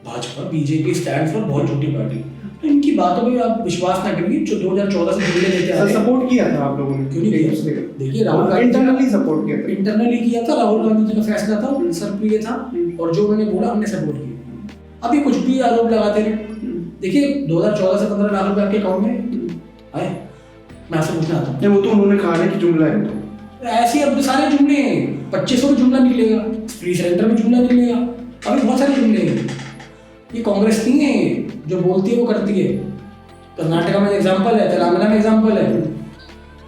भाजपा बीजेपी स्टैंड फॉर बहुत झूठी पार्टी, तो इनकी बातों पे आप विश्वास ना करिए। जो 2014 से जुड़े लेते आ रहे हैं, सपोर्ट किया था आप लोगों ने, क्यों नहीं किया? देखिए राहुल गांधी इंटरनली सपोर्ट किया था, इंटरनली किया था। राहुल गांधी जी का फैसला था, सर्वप्रिय था, और जो उन्होंने बोला हमने सपोर्ट किया। अभी कुछ भी आरोप लगाते रहे। देखिए 2014 से 15 लाख रुपए आपके अकाउंट में आए, मैं आपसे पूछना आता हूँ। वो तो उन्होंने कहा है कि जुमला है, तो ऐसे अब सारे जुमले हैं। 2500 में जुमला निकलेगा, फ्री सिलेंडर में जुमला निकलेगा, अभी बहुत सारे जुमले हैं। ये कांग्रेस नहीं है जो बोलती है वो करती है। कर्नाटका में एग्जाम्पल है, तेलंगाना में एग्जाम्पल है,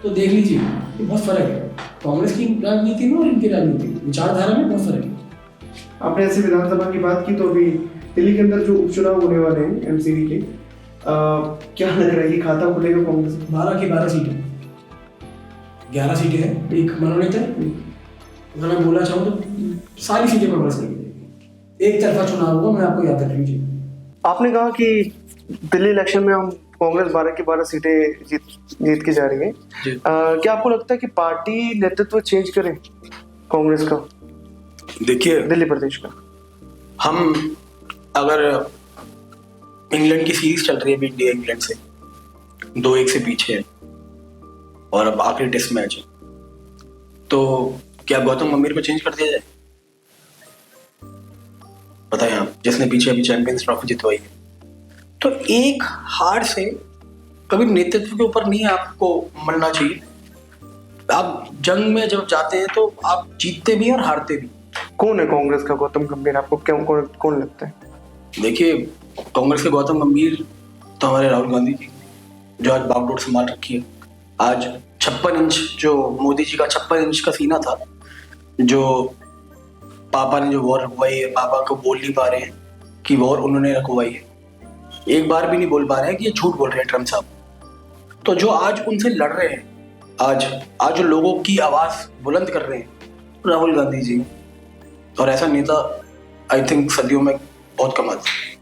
तो देख लीजिए ये बहुत फर्क है कांग्रेस की राजनीति में और इनकी राजनीति में, विचारधारा में बहुत फर्क है। आपने ऐसे विधानसभा की बात की, तो अभी दिल्ली के अंदर जो उपचुनाव होने वाले हैं एमसीडी के, क्या लग रहा है कि खाता खुलेगा कांग्रेस? 12 की 12 सीटें, 11 सीटें हैं, एक मनोनीत है। अगर मैं बोलना चाहूँ तो सारी सीटें कांग्रेस की। एक तरफा चुनाव होगा, मैं आपको याद रख लीजिए। आपने कहा कि दिल्ली इलेक्शन में हम कांग्रेस 12 की 12 सीटें जीत के जा रही है। क्या आपको लगता है कि पार्टी नेतृत्व चेंज करे कांग्रेस का, देखिए दिल्ली प्रदेश का? हम अगर इंग्लैंड की सीरीज चल रही है, इंडिया इंग्लैंड से 2-1 से पीछे है और अब आखिरी टेस्ट मैच है, तो क्या गौतम गंभीर को चेंज कर दिया जाए? बताएं आप, जिसने पीछे अभी चैंपियंस ट्रॉफी जितवाई है। तो एक हार से कभी नेतृत्व के ऊपर नहीं आपको मरना चाहिए। आप जंग में जब जाते हैं तो आप जीतते भी और हारते भी। कौन है कांग्रेस का गौतम गंभीर, आपको क्यों कौन लगता है? देखिए कांग्रेस के गौतम गंभीर तो हमारे राहुल गांधी जी, जो आज बागडोर संभाल रखी है। आज 56 इंच जो मोदी जी का 56 इंच का सीना था, जो पापा ने जो वॉर रखवाई है, पापा को बोल नहीं पा रहे हैं कि वॉर उन्होंने रखवाई है, एक बार भी नहीं बोल पा रहे हैं कि ये झूठ बोल रहे हैं ट्रम्प साहब। तो जो आज उनसे लड़ रहे हैं, आज जो लोगों की आवाज बुलंद कर रहे हैं, राहुल गांधी जी, और ऐसा नेता आई थिंक सदियों में बहुत कम आता है।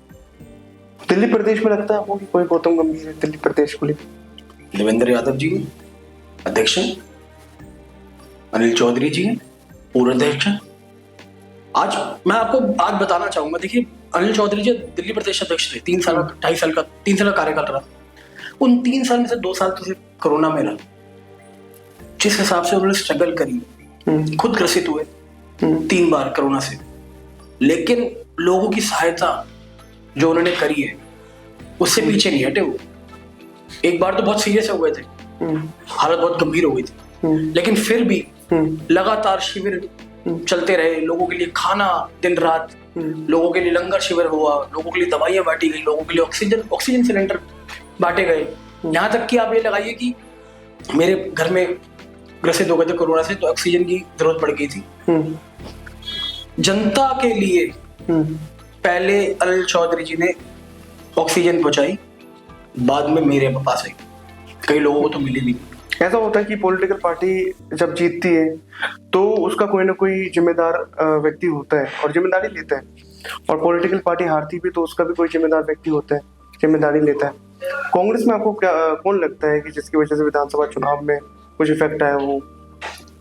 दिल्ली प्रदेश में लगता है आपको कि कोई गौतम गंभीर है दिल्ली प्रदेश को लेकर? देवेंद्र यादव जी अध्यक्ष हैं, अनिल चौधरी जी हैं पूर्व अध्यक्ष हैं। आज मैं आपको बात बताना चाहूंगा। देखिए अनिल चौधरी जी दिल्ली प्रदेश अध्यक्ष थे 3 साल 2.5 साल का 3 साल का कार्यकाल रहा। उन 3 साल में से 2 साल तो सिर्फ कोरोना में रहा। जिस हिसाब से उन्होंने स्ट्रगल करी, खुद ग्रसित हुए 3 बार कोरोना से, लेकिन लोगों की सहायता जो उन्होंने करी है उससे पीछे नहीं हटे वो। एक बार तो बहुत सीरियस हो गए थे, हालत बहुत गंभीर हो गई थी, लेकिन फिर भी लगातार शिविर चलते रहे, लोगों के लिए खाना दिन रात, लोगों के लिए लंगर शिविर हुआ, लोगों के लिए दवाइयां बांटी गई, लोगों के लिए ऑक्सीजन सिलेंडर बांटे गए। यहाँ तक कि आप ये लगाइए कि मेरे घर में ग्रसित हो गए थे कोरोना से, तो ऑक्सीजन की जरूरत पड़ गई थी। जनता के लिए पहले अनिल चौधरी जी ने ऑक्सीजन पहुंचाई, बाद में मेरे पास आई। कई लोगों को तो मिली भी। ऐसा होता है कि पॉलिटिकल पार्टी जब जीतती है तो उसका कोई ना कोई जिम्मेदार व्यक्ति होता है और जिम्मेदारी लेता है, और पॉलिटिकल पार्टी हारती भी तो उसका भी कोई जिम्मेदार व्यक्ति होता है, जिम्मेदारी लेता है। कांग्रेस में आपको क्या कौन लगता है कि जिसकी वजह से विधानसभा चुनाव में कुछ इफेक्ट आया वो?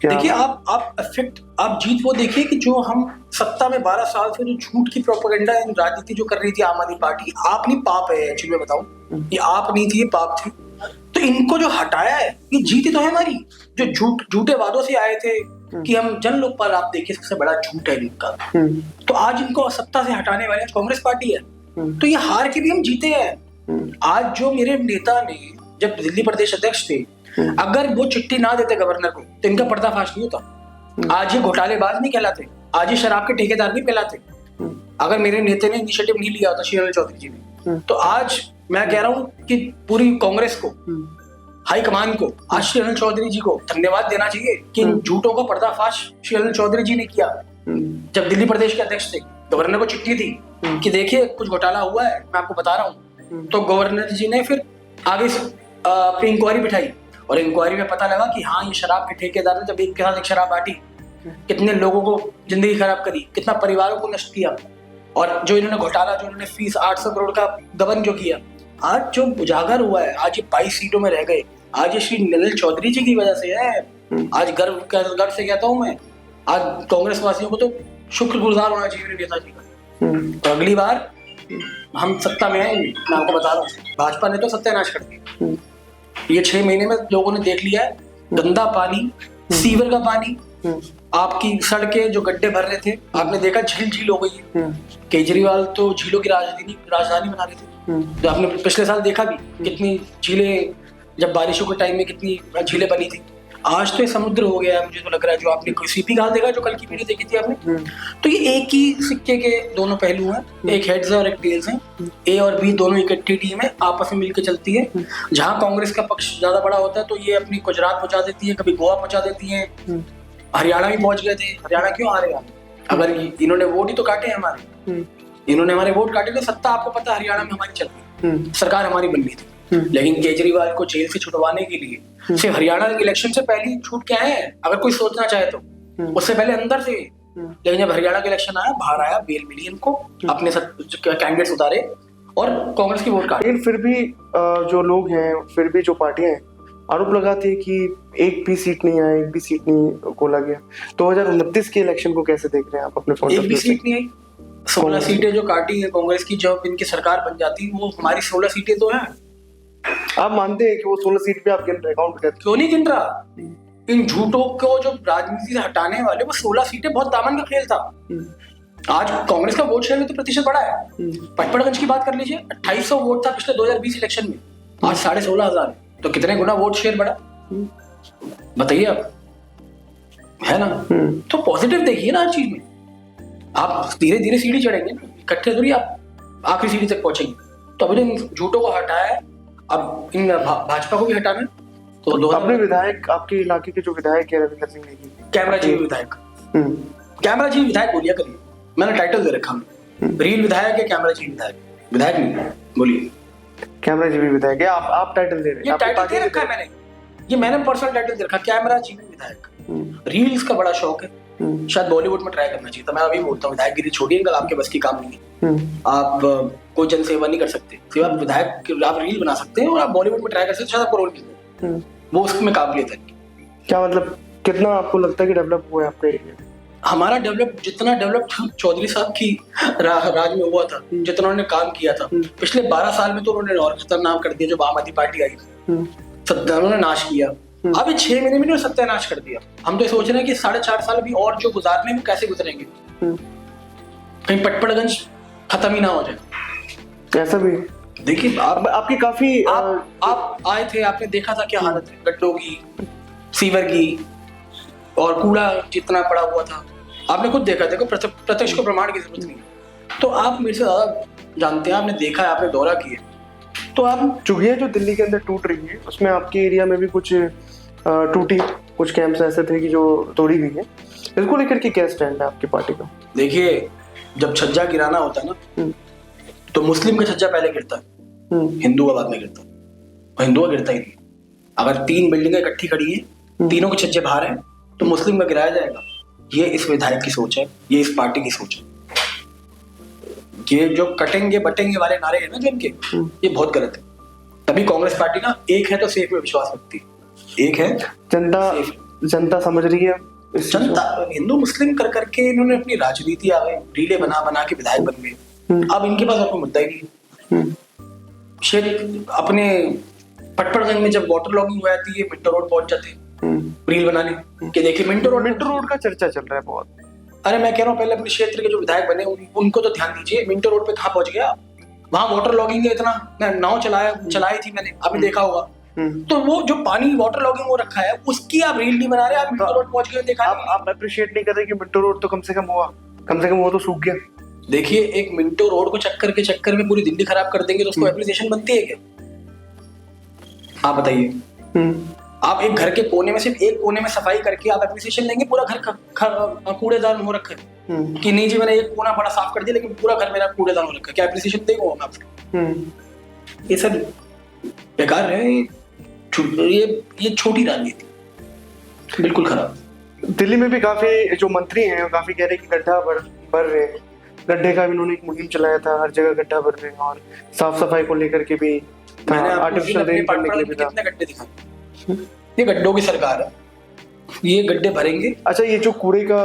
देखिए आप जीत वो देखिए कि जो हम सत्ता में 12 साल से जो झूठ की प्रोपेगेंडा राजनीति जो कर रही थी आम आदमी पार्टी, आप नहीं पाप है एक्चुअली, मैं बताऊं, ये आप नहीं थी, ये पाप थी। तो इनको जो हटाया है, ये जीती तो है हमारी। जो झूठे वादों से आए थे कि हम जन लोकपाल, आप देखिए सबसे बड़ा झूठ है इनका। तो आज इनको सत्ता से हटाने वाले कांग्रेस पार्टी है। तो ये हार के भी हम जीते हैं। आज जो मेरे नेता ने जब दिल्ली प्रदेश अध्यक्ष थे, अगर वो चिट्ठी ना देते गवर्नर को तो इनका पर्दाफाश नहीं होता। आज ये घोटालेबाज नहीं कहलाते, आज ये शराब के ठेकेदार नहीं कहलाते। अगर मेरे नेता ने इनिशिएटिव नहीं लिया होता, श्री अनिल चौधरी जी ने, तो आज मैं कह रहा हूँ कि पूरी कांग्रेस को, हाईकमान को, आज श्री अनिल चौधरी जी को धन्यवाद देना चाहिए कि इन झूठों का पर्दाफाश श्री अनिल चौधरी जी ने किया। जब दिल्ली प्रदेश के अध्यक्ष थे, गवर्नर को चिट्ठी थी कि देखिए कुछ घोटाला हुआ है, मैं आपको बता रहा हूँ। तो गवर्नर जी ने फिर आगे अपनी इंक्वायरी बिठाई और इंक्वायरी में पता लगा कि हाँ, ये शराब के ठेकेदार ने जब एक के साथ एक शराब बांटी, कितने लोगों को जिंदगी खराब करी, कितना परिवारों को नष्ट किया। और जो इन्होंने घोटाला, जो इन्होंने फीस 800 करोड़ का गबन जो किया, आज जो उजागर हुआ है, आज ये 22 सीटों में रह गए, आज ये श्री अनिल चौधरी जी की वजह से है। आज गर्व से कहता हूँ मैं, आज कांग्रेस वासियों को तो शुक्रगुजार होना चाहिए मेरे नेताजी का। तो अगली बार हम सत्ता में आएंगे, मैं आपको बता रहा हूँ। भाजपा ने तो सत्यानाश कर दिया। ये 6 महीने में लोगों ने देख लिया है, गंदा पानी, सीवर का पानी, आपकी सड़कें जो गड्ढे भर रहे थे, आपने देखा झील हो गई है। केजरीवाल तो झीलों की राजधानी बना रहे थे। जो आपने पिछले साल देखा भी, कितनी झीलें, जब बारिशों के टाइम में कितनी झीलें बनी थी। आज तो ये समुद्र हो गया है, मुझे तो लग रहा है। जो आपने कोई सीपी घाल देखा, जो कल की वीडियो देखी थी आपने, तो ये एक ही सिक्के के दोनों पहलू हैं, एक हेड्स है और एक टेल्स हैं। ए और बी दोनों इकट्ठी टीम है, आपस में मिलकर चलती है। जहां कांग्रेस का पक्ष ज्यादा बड़ा होता है तो ये अपनी गुजरात पहुंचा देती है, कभी गोवा पहुंचा देती है, हरियाणा भी पहुंच गए थे। हरियाणा क्यों आ रहे हैं? अगर इन्होंने वोट ही तो काटे हमारे, इन्होंने हमारे वोट काटे, तो सत्ता आपको पता है हरियाणा में हमारी चल रही, सरकार हमारी बन रही थी। लेकिन केजरीवाल को जेल से छुड़वाने के लिए सिर्फ हरियाणा के इलेक्शन से पहले छूट क्या है, अगर कोई सोचना चाहे तो उससे पहले अंदर से। लेकिन जब हरियाणा का इलेक्शन आया, बाहर आया, बेल मिली इनको, अपने कैंडिडेट्स उतारे और कांग्रेस की वोट काटे। लेकिन फिर भी जो लोग हैं, फिर भी जो पार्टियां हैं, आरोप लगाती है कि एक भी सीट नहीं आया, एक भी सीट नहीं खोला गया। 2029 के इलेक्शन को कैसे देख रहे हैं आप अपने पॉइंट ऑफ व्यू से? एक भी सीट नहीं आई। 16 सीटें जो काटी है कांग्रेस की, जब इनकी सरकार बन जाती, वो हमारी 16 सीटें तो हैं। आप मानते हैं कि वो 16 सीट पे आप गिन रहे? अकाउंट करते क्यों नहीं गिन रहा? इन झूठों को जो राजनीति से हटाने वाले, वो 16 सीटें बहुत दामन का खेल था। आज कांग्रेस का वोट शेयर में तो प्रतिशत बढ़ा है। पटपड़गंज की बात कर लीजिए, 2800 वोट था पिछले 2020 इलेक्शन में, आज 16,500 है। तो कितने गुना वोट शेयर बढ़ा, बताइए आप, है ना? तो पॉजिटिव देखिए ना हर चीज में। आप धीरे धीरे सीढ़ी चढ़ेंगे ना, इकट्ठे थोड़ी आप आखिरी सीढ़ी तक पहुंचेंगे। तो अभी इन झूठों को हटाया है, अब इन भाजपा को भी हटाना है। तो अपने विधायक, आपके इलाके के जो विधायक है रविंद्र सिंह नेगी, कैमरा जी विधायक, कैमरा जी विधायक बोलिए करिए, मैंने टाइटल दे रखा है, रील विधायक है, कैमरा जी विधायक, विधायक नहीं बोलिए, कैमरा जी विधायक है। आप टाइटल दे रहे हैं? ये टाइटल दे रखा है मैंने पर्सनल टाइटल दे रखा, कैमरा जी विधायक। रील्स का बड़ा शौक है, शायद बॉलीवुड में ट्राई करना चाहिए। तो मैं अभी बोलता हूँ, विधायकगिरी छोड़िए, अंकल आपके बस की काम नहीं है। आप कोई जन सेवा नहीं कर सकते, सिर्फ आप विधायक, आप रील बना सकते हैं और आप बॉलीवुड में ट्राई कर सकते हैं, शायद आपको रोल मिल जाए, वो उसमें काबिलियत है। क्या मतलब, कितना आपको लगता है कि डेवलप हुआ है आपका एरिया? हमारा डेवलप, जितना डेवलप चौधरी साहब की राज में हुआ था, जितना उन्होंने काम किया था पिछले 12 साल में, तो उन्होंने और खतरनाक कर दिया। जो आम आदमी पार्टी आई, उन्होंने नाश किया। अभी 6 महीने में उन्होंने सत्यानाश कर दिया। हम तो सोच रहे हैं कि 4.5 साल भी और जो गुजारने में कैसे गुजरेंगे, कहीं पटपड़गंज खत्म ही ना हो जाए। ऐसा भी देखिए, आपकी काफी आप आए थे, आपने देखा था क्या हालत है गड्ढों की, सीवर की, और कूड़ा जितना पड़ा हुआ था, आपने खुद देखा। देखो, प्रत्यक्ष को प्रमाण की जरूरत नहीं है। तो आप मेरे से ज्यादा जानते हैं, आपने देखा है, आपने दौरा किया। तो आप चुगिया जो दिल्ली के अंदर टूट रही है, उसमें आपके एरिया में भी कुछ टूटी, कुछ कैंप्स ऐसे थे कि जो तोड़ी गई है। इसको लेकर के क्या स्टैंड है आपकी पार्टी का? देखिए, जब छज्जा गिराना होता है ना, तो मुस्लिम का छज्जा पहले गिरता है, हिंदू का बाद में गिरता है। और हिंदू का गिरता ही नहीं। अगर 3 बिल्डिंगें इकट्ठी खड़ी है, तीनों के छज्जे बाहर हैं, तो मुस्लिम का गिराया जाएगा। ये इस विधायक की सोच है, ये इस पार्टी की सोच है। ये जो कटेंगे बटेंगे वाले नारे हैं ना जो इनके, ये बहुत गलत है। तभी कांग्रेस पार्टी ना एक है तो सेफ में विश्वास रखती है, एक है। जनता समझ रही है, जनता हिंदू मुस्लिम कर करके इन्होंने अपनी राजनीति आ गई, रीले बना बना के विधायक बन गए। अब इनके पास और कोई मुद्दा ही नहीं है। शायद अपने पटपड़गंज में जब वाटर लॉगिंग हो जाती है, मिंटो रोड पहुंच जाते हैं रील बनाने कि देखिए मिंटो रोड का चर्चा चल रहा है बहुत। अरे मैं कह रहा हूँ पहले अपने क्षेत्र के जो विधायक बने उनको तो ध्यान दीजिए, मिंटो रोड पे कहाँ पहुंच गया, वहां वाटर लॉगिंग है इतना, मैं नाव चलाई थी मैंने, आपने देखा होगा। तो वो जो पानी वाटर लॉगिंग हो रखा है उसकी आप रील नहीं बना रहे, आप मिंटो रोड पहुंच गए, देखा आप अप्रिशिएट नहीं कर रहे कि मिंटो रोड तो कम से कम वो तो सूख गया। देखिए एक मिंटो रोड को चक्कर में पूरी दिल्ली खराब कर देंगे तो उसको एप्रिसिएशन बनती है क्या? आप बताइए। आप एक घर के कोने में सिर्फ एक कोने में सफाई करके आप एप्रिसिएशन लेंगे, पूरा घर कूड़ेदान हो रखा है कि नहीं जी मैंने एक कोना बड़ा साफ कर दिया लेकिन पूरा घर मेरा कूड़ेदान हो रखा है, क्या एप्रिसिएशन देगा मैं आपको? ये सब बेकार है, ये छोटी राजनीति बिल्कुल खराब। दिल्ली में भी काफी जो मंत्री हैं काफी कह रहे हैं कि गड्ढा भर रहे हैं, गड्ढे का भी इन्होंने एक मुहिम चलाया था, हर जगह गड्ढा भर रहे हैं और साफ सफाई को लेकर के भी आर्टिफिशियल रेन करने के लिए भी कितने गड्ढे दिखाए, ये गड्ढों की सरकार है, ये गड्ढे भरेंगे। अच्छा ये जो कूड़े का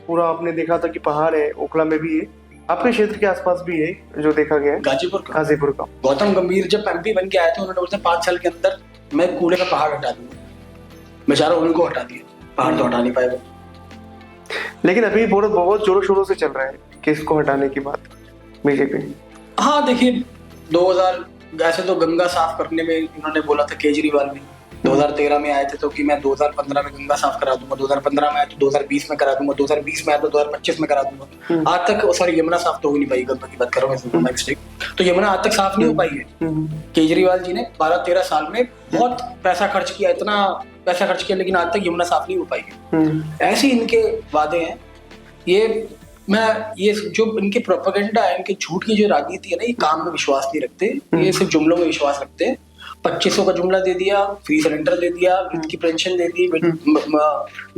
पूरा आपने देखा था कि पहाड़ है, ओखला में भी है, आपके क्षेत्र के आसपास भी है जो देखा गया है, गाजीपुर का गौतम गंभीर जब एमपी बन के आए थे उन्होंने बोला 5 साल के अंदर मैं कूड़े का पहाड़ हटा दूंगा, बेचारा उनको हटा दिया, पहाड़ तो हटा नहीं पाएगा। लेकिन अभी बहुत जोरों शोरों से चल रहा है कि इसको हटाने की बात बीजेपी। हाँ देखिए 2000 ऐसे तो गंगा साफ करने में इन्होंने बोला था केजरीवाल ने, 2013 में आए थे तो कि मैं 2015 में गंगा साफ करा दूंगा, 2015 में आया तो 2020 में करा दूंगा, 2020 में आया तो 2025 में करा दूंगा। आज तक सॉरी यमुना साफ तो हो नहीं पाई, गंगा की बात कर रहा हूँ मैं मिस्टेक, तो यमुना आज तक साफ नहीं हो पाई है। केजरीवाल जी ने 12-13 साल में बहुत पैसा खर्च किया, इतना पैसा खर्च किया लेकिन आज तक यमुना साफ नहीं हो पाई है। ऐसे इनके वादे हैं, ये जो इनके प्रोपेगेंडा है, इनके झूठ की जो राजनीति है ना, ये काम में विश्वास नहीं रखते, ये सिर्फ जुमलों में विश्वास रखते हैं। 2500 का जुमला दे दिया, फ्री सिलेंडर दे दिया, वृद्ध की पेंशन दे दी,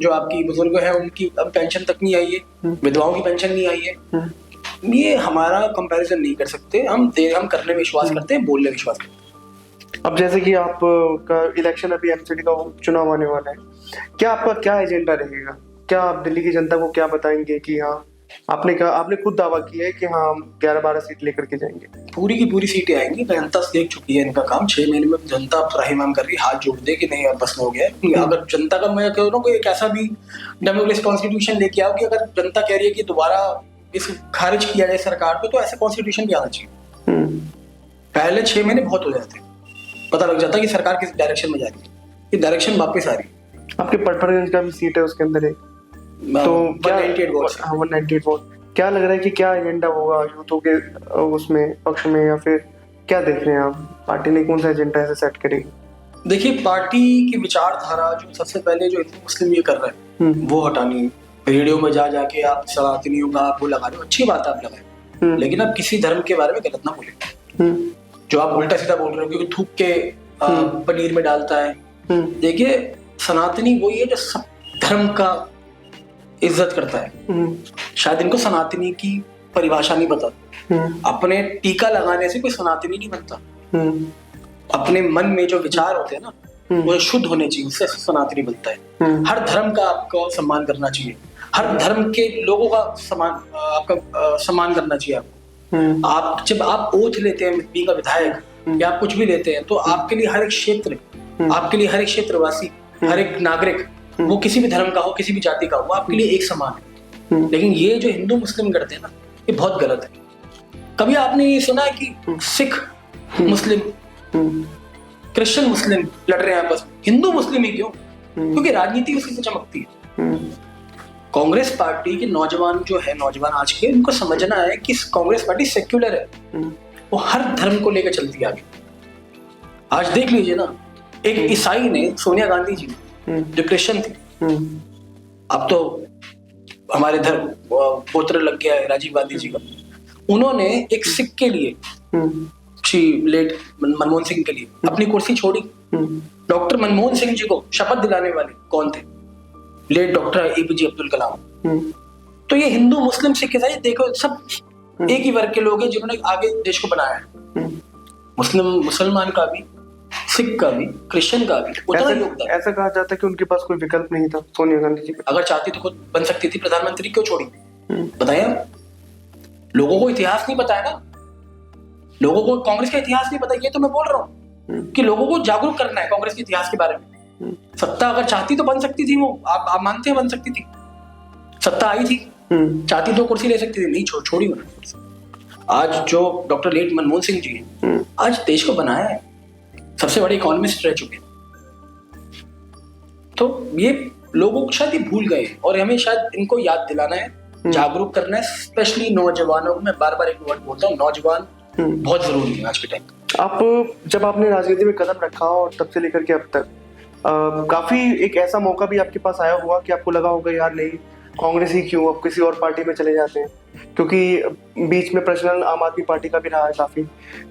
जो आपकी बुजुर्ग है उनकी अब पेंशन तक नहीं आई है, विधवाओं की पेंशन नहीं आई है। ये हमारा कंपैरिजन नहीं कर सकते, हम करने में विश्वास करते हैं, बोलने में विश्वास करते हैं। अब जैसे कि आपका इलेक्शन अभी एमसीडी का चुनाव आने वाला है, क्या एजेंडा रहेगा, क्या आप दिल्ली की जनता को क्या बताएंगे कि हाँ आपने खुद दावा किया है कि हाँ हम 11-12 सीट लेकर के जाएंगे, पूरी की पूरी सीटें आएंगी, जनता देख चुकी है इनका काम, 6 महीने में जनता त्राहिमाम कर रही है, हाथ जोड़ दे कि नहीं अब बस हो गया है। अगर जनता का मैं कह रहा हूँ कोई एक ऐसा भी डेमोक्रेसी कॉन्स्टिट्यूशन लेके आओ कि अगर जनता कह रही है कि दोबारा इस खारिज किया जाए सरकार को, तो ऐसा कॉन्स्टिट्यूशन भी आना चाहिए। पहले 6 महीने बहुत हो जाते, पता लग जाता कि सरकार किस डायरेक्शन में जा रही है, ये डायरेक्शन वापस आ रही है। आपके पटपड़गंज का भी सीट है उसके अंदर है, तो 198 वोट, क्या लग रहा है कि क्या एजेंडा होगा यूथों के उसमें पक्ष में, या फिर क्या देख रहे हैं आप, पार्टी ने कौन सा एजेंडा ऐसे सेट करेगी? देखिए पार्टी की विचारधारा जो सबसे पहले जो हिंदू मुस्लिम ये कर रहे हैं वो हटानी है। रेडियो में जाके आप सनातनियों का आप वो लगा रहे हो, अच्छी बात है आप लगाए, लेकिन आप किसी धर्म के बारे में गलत ना बोले, जो आप उल्टा सीधा बोल रहे हो क्योंकि थूक के पनीर में डालता है। देखिए सनातनी वही है जो सब धर्म का इज्जत करता है, शायद इनको सनातनी की परिभाषा नहीं पता। अपने टीका लगाने से कोई सनातनी नहीं बनता, अपने मन में जो विचार होते हैं ना वो शुद्ध होने चाहिए, उससे सनातनी बनता है। हर धर्म का आपको सम्मान करना चाहिए, हर धर्म के लोगों का आपका सम्मान करना चाहिए आपको। आप जब आप ओथ लेते हैं बीइंग का विधायक या आप कुछ भी लेते हैं, तो आपके लिए हर एक क्षेत्र, आपके लिए हर एक क्षेत्रवासी, हर एक नागरिक, वो किसी भी धर्म का हो, किसी भी जाति का हो, वो आपके लिए एक समान है। लेकिन ये जो हिंदू मुस्लिम करते हैं ना, ये बहुत गलत है। कभी आपने ये सुना है कि सिख मुस्लिम, क्रिश्चियन मुस्लिम लड़ रहे हैं आपस में? हिंदू मुस्लिम ही क्यों? क्योंकि राजनीति उसी से चमकती है। कांग्रेस पार्टी के नौजवान जो है, नौजवान आज के, उनको समझना है कि कांग्रेस पार्टी सेक्युलर है, वो हर धर्म को लेकर चलती है आगे। आज देख लीजिए ना, एक ईसाई ने सोनिया गांधी जी जो क्रिश्चियन थी, अब तो हमारे धर्म पोत्र लग गया है राजीव गांधी जी का, उन्होंने एक सिख के लिए, श्री लेट मनमोहन सिंह के लिए अपनी कुर्सी छोड़ी। डॉक्टर मनमोहन सिंह जी को शपथ दिलाने वाले कौन थे? Late doctor APJ Abdul Kalam. तो ये हिंदू मुस्लिम सिख ईसाई देखो सब एक ही वर्ग के लोग हैं जिन्होंने आगे देश को बनाया है। मुसलमान का भी, सिख का भी, क्रिश्चियन का भी उतना योगदान। ऐसा कहा जाता है कि उनके पास कोई विकल्प नहीं था सोनिया गांधी जी का। अगर चाहती तो खुद बन सकती थी प्रधानमंत्री, क्यों छोड़ी? बताइए, लोगों को इतिहास नहीं पता है ना, लोगों को कांग्रेस का इतिहास नहीं पता, ये तो मैं बोल रहा हूँ। कि लोगों को जागरूक करना है कांग्रेस के इतिहास के बारे में। सत्ता अगर चाहती तो बन सकती थी, वो आप मानते हैं बन सकती थी, सत्ता आई थी, चाहती तो कुर्सी ले सकती थी, नहीं छोड़ी उन्होंने। आज जो डॉक्टर लेट मनमोहन सिंह जी हैं, आज देश को बनाया है, सबसे बड़े इकोनॉमिस्ट रह चुके हैं। तो ये लोगों को शायद ये भूल गए और हमें शायद इनको याद दिलाना है, जागरूक करना है, स्पेशली नौजवानों को। मैं बार बार एक वर्ड बोलता हूँ, नौजवान बहुत जरूरी है आज के टाइम। आप जब आपने राजनीति में कदम रखा और तब से लेकर के अब तक काफी एक ऐसा मौका भी आपके पास आया हुआ कि आपको लगा होगा यार नहीं कांग्रेस ही क्यों, अब किसी और पार्टी में चले जाते हैं, क्योंकि बीच में प्रचलन आम आदमी पार्टी का भी रहा है काफी,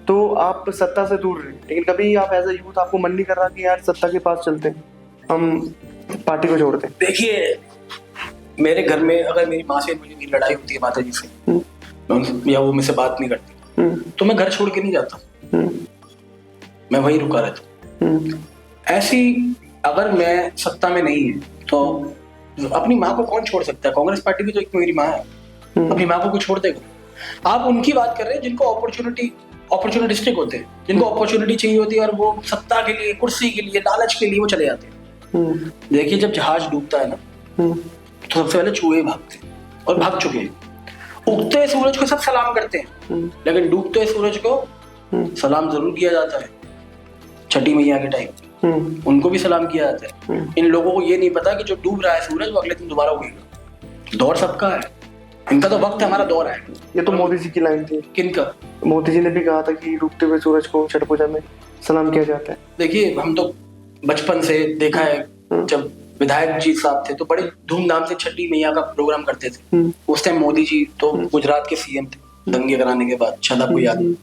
तो आप सत्ता से दूर रहे, लेकिन कभी आप एज अ यूथ आपको मन नहीं कर रहा कि यार सत्ता के पास चलते हैं, हम पार्टी को छोड़ते हैं? देखिए, मेरे घर में अगर मेरी माँ से मेरी लड़ाई होती है, माता जी से, या वो मुझसे बात नहीं करती, तो मैं घर छोड़ के नहीं जाता, मैं वहीं रुका रहता। ऐसी अगर मैं सत्ता में नहीं है तो अपनी माँ को कौन छोड़ सकता है? कांग्रेस पार्टी भी तो एक मेरी माँ है, अपनी माँ को कुछ छोड़ देगा? आप उनकी बात कर रहे हैं जिनको अपॉर्चुनिस्टिक होते हैं, जिनको अपॉर्चुनिटी चाहिए होती है और वो सत्ता के लिए, कुर्सी के लिए, लालच के लिए वो चले जाते हैं। देखिए, जब जहाज डूबता है ना, तो सबसे पहले चूहे भागते हैं और भाग चुके हैं। उगते सूरज को सब सलाम करते हैं, लेकिन डूबते सूरज को सलाम जरूर किया जाता है। छठी मैया के टाइम उनको भी सलाम किया जाता है। इन लोगों को ये नहीं पता कि जो डूब रहा है सूरज वो अगले दिन दोबारा उगेगा। दौर सबका है, इनका तो वक्त है, हमारा दौर है। ये तो मोदी जी की लाइन थी। किनका? मोदी जी ने भी कहा था कि डूबते हुए सूरज को छठ पूजा में सलाम किया जाता है। देखिए, हम तो बचपन से देखा है, जब विधायक जी साहब थे तो बड़े धूमधाम से छठी मैया का प्रोग्राम करते थे। उस टाइम मोदी जी तो गुजरात के सीएम थे दंगे कराने के बाद, शायद आपको याद है।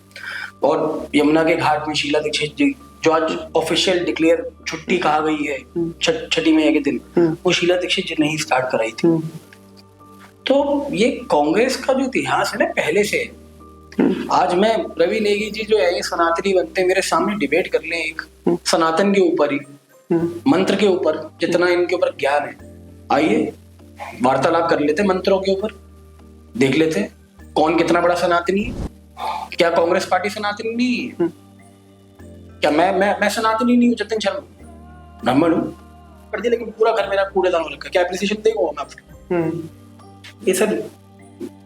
और यमुना के घाट में शीला दीक्षित जी, जो आज ऑफिशियल डिक्लेयर छुट्टी कहा गई है छठी मैया के दिन, वो शीला दीक्षित जी ने ही स्टार्ट कराई थी। तो ये कांग्रेस का जो इतिहास है ना, पहले से है। आज मैं रवि नेगी जी जो है, ये सनातनी बनते हैं, मेरे सामने डिबेट कर लें एक सनातन के ऊपर ही, मंत्र के ऊपर, जितना इनके ऊपर ज्ञान है, आइए वार्तालाप कर लेते हैं मंत्रों के ऊपर, देख लेते हैं कौन कितना बड़ा सनातनी है। क्या कांग्रेस पार्टी सनातनी नहीं है? क्या मैं सनातनी नहीं हूँ? जतिन शर्मा ब्राह्मण हूँ कर दिया, लेकिन पूरा घर मेरा कूड़ेदान हो रखा, क्या एप्रिसिएशन देगा मैं आपको? ये सब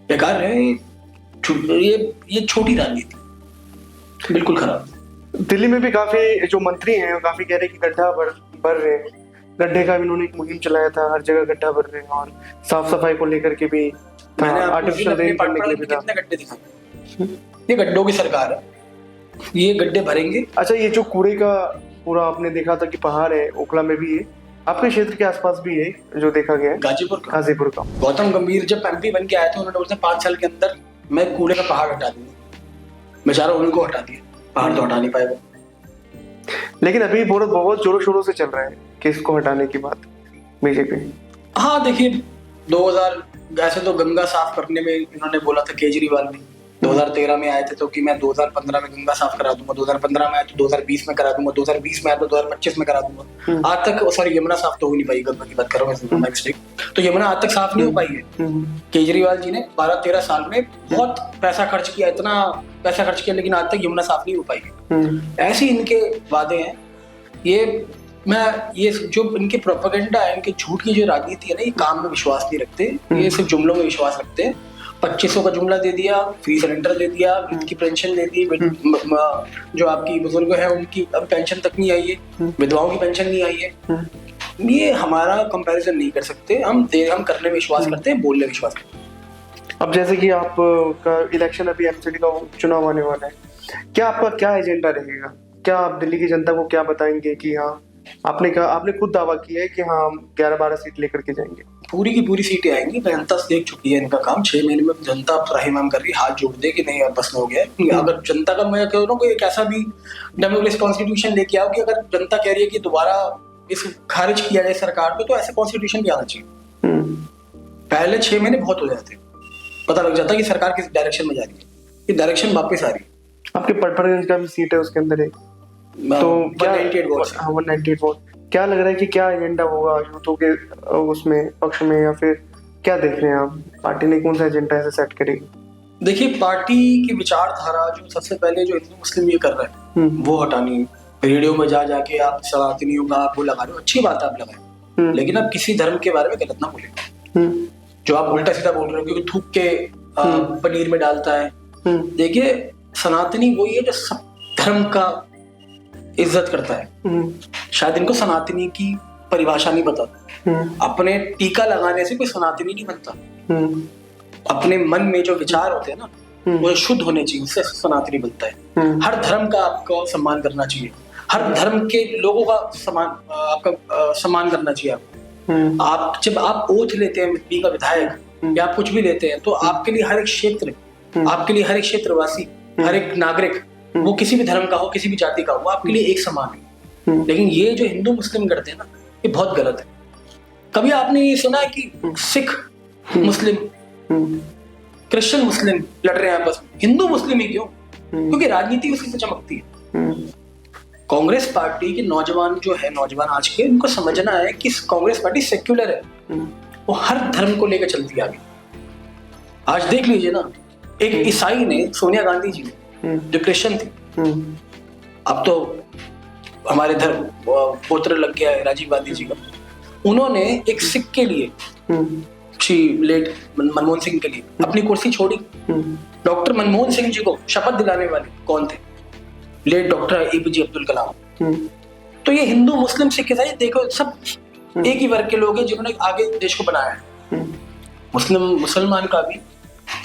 बेकार है, ये छोटी राजनीति, बिल्कुल खराब। दिल्ली में भी काफी जो मंत्री हैं काफी कह रहे कि गड्ढा भर रहे हैं, गड्ढे का भी इन्होंने एक मुहिम चलाया था, हर जगह गड्ढा भर रहे हैं, और साफ सफाई को लेकर के भी आर्टिफिशियल रेन करने के लिए भी कितने गड्ढे दिखाए? ये गड्ढों की सरकार है, ये गड्ढे भरेंगे। अच्छा, ये जो कूड़े का पूरा आपने देखा था कि पहाड़ है, ओखला में भी है, आपके क्षेत्र के आसपास भी है जो देखा गया है? गाजीपुर का गौतम गंभीर जब एमपी बन के आए थे, उन्होंने बोला 5 साल के अंदर मैं कूड़े का पहाड़ हटा दूंगा। बेचारा उनको हटा दिया, पहाड़ तो हटा नहीं पाएगा। लेकिन अभी बहुत जोरों शोरों से चल रहा है कि इसको हटाने की बात बीजेपी। हाँ, देखिए 2000 ऐसे तो गंगा साफ करने में इन्होंने बोला था केजरीवाल ने, 2013 में आए थे तो कि मैं 2015 में गंगा साफ करा दूंगा, 2015 में आया तो 2020 में करा दूंगा, 2020 में आया तो 2025 में करा दूंगा। आज तक, सॉरी, यमुना साफ तो हो नहीं पाई, गंगा की बात कर रहा हूँ मैं, मिस्टेक, तो यमुना आज तक साफ नहीं हो पाई है। केजरीवाल जी ने 12-13 साल में बहुत पैसा खर्च किया, इतना पैसा खर्च किया, लेकिन आज तक यमुना साफ नहीं हो पाई है। ऐसे इनके वादे हैं। ये जो इनके प्रोपेगेंडा है, इनके झूठ की जो राजनीति है ना, ये काम में विश्वास नहीं रखते, ये सिर्फ जुमलों में विश्वास रखते हैं। 2500 का जुमला दे दिया, फ्री सिलेंडर दे दिया, की पेंशन दे दी, जो आपकी बुजुर्ग है उनकी अब पेंशन तक नहीं आई है, विधवाओं की पेंशन नहीं आई है। ये हमारा कंपैरिजन नहीं कर सकते, हम करने में विश्वास करते हैं, बोलने में विश्वास करते हैं। अब जैसे कि आप का इलेक्शन, अभी एमसीडी का चुनाव आने वाला है, क्या आपका क्या एजेंडा रहेगा? क्या आप दिल्ली की जनता को क्या बताएंगे कि हाँ, आपने खुद दावा किया है कि हाँ हम 11-12 सीट लेकर के जाएंगे? पूरी की पूरी सीटें आएंगी, जनता देख चुकी है इनका काम। 6 महीने में जनता त्राहिमाम कर रही है, हाथ जोड़ दे कि नहीं अब बस हो गया है। अगर जनता का, मैं कह रहा हूँ, कोई एक ऐसा भी डेमोक्रेसी कॉन्स्टिट्यूशन लेके आओ कि अगर जनता कह रही है कि दोबारा इस खारिज किया जाए सरकार को, तो ऐसे कॉन्स्टिट्यूशन भी आना चाहिए। पहले 6 महीने बहुत हो जाते, पता लग जाता कि सरकार किस डायरेक्शन में जा रही है, ये डायरेक्शन वापस आ रही है। आपके पटपरगंज का भी सीट है उसके अंदर है, तो 198 वोट, क्या लग रहा है कि क्या एजेंडा होगा यूथों के उसमें पक्ष में, या फिर क्या देख रहे हैं आप, पार्टी ने कौन सा एजेंडा ऐसे सेट करेगी? देखिए, पार्टी की विचारधारा जो सबसे पहले जो हिंदू मुस्लिम ये कर रहा है वो हटानी है। रेडियो में जा जाके आप सनातनियों का आप वो लगा रहे हो, अच्छी बात है आप लगाए, लेकिन आप किसी धर्म के बारे में गलत ना बोले। जो आप उल्टा सीधा बोल रहे हो क्योंकि थूक के पनीर में डालता है। देखिए सनातनी वही है जो सब धर्म का इज्जत करता है। शायद इनको सनातनी की परिभाषा नहीं पता। अपने टीका लगाने से कोई सनातनी नहीं बनता। अपने मन में जो विचार होते हैं ना वो शुद्ध होने चाहिए, उससे सनातनी बनता है। हर धर्म का आपको सम्मान करना चाहिए, हर धर्म के लोगों का आपका सम्मान करना चाहिए। आप जब आप ओथ लेते हैं बीइंग का विधायक या आप कुछ भी लेते हैं तो आपके लिए हर एक क्षेत्र, आपके लिए हर एक क्षेत्रवासी, हर एक नागरिक, वो किसी भी धर्म का हो, किसी भी जाति का हो, आपके लिए एक समान है। लेकिन ये जो हिंदू मुस्लिम करते हैं ना, ये बहुत गलत है। कभी आपने ये सुना है कि सिख मुस्लिम, क्रिश्चियन मुस्लिम लड़ रहे हैं आपस में? हिंदू मुस्लिम ही क्यों? क्योंकि राजनीति उसी से चमकती है। कांग्रेस पार्टी के नौजवान जो है, नौजवान आज के, उनको समझना है कि कांग्रेस पार्टी सेक्युलर है, वो हर धर्म को लेकर चलती है आगे। आज देख लीजिए ना, एक ईसाई ने सोनिया गांधी जी ने, जो क्रिश्चियन थी, अब तो हमारे धर्म पोत्र लग गया है राजीव गांधी जी का, उन्होंने एक सिख के लिए, लेट मनमोहन सिंह के लिए अपनी कुर्सी छोड़ी। डॉक्टर मनमोहन सिंह जी को शपथ दिलाने वाले कौन थे? Late doctor APJ Abdul Kalam. तो ये हिंदू मुस्लिम सिख ईसाई देखो सब एक ही वर्ग के लोग हैं जिन्होंने आगे देश को बनाया है। मुसलमान का भी,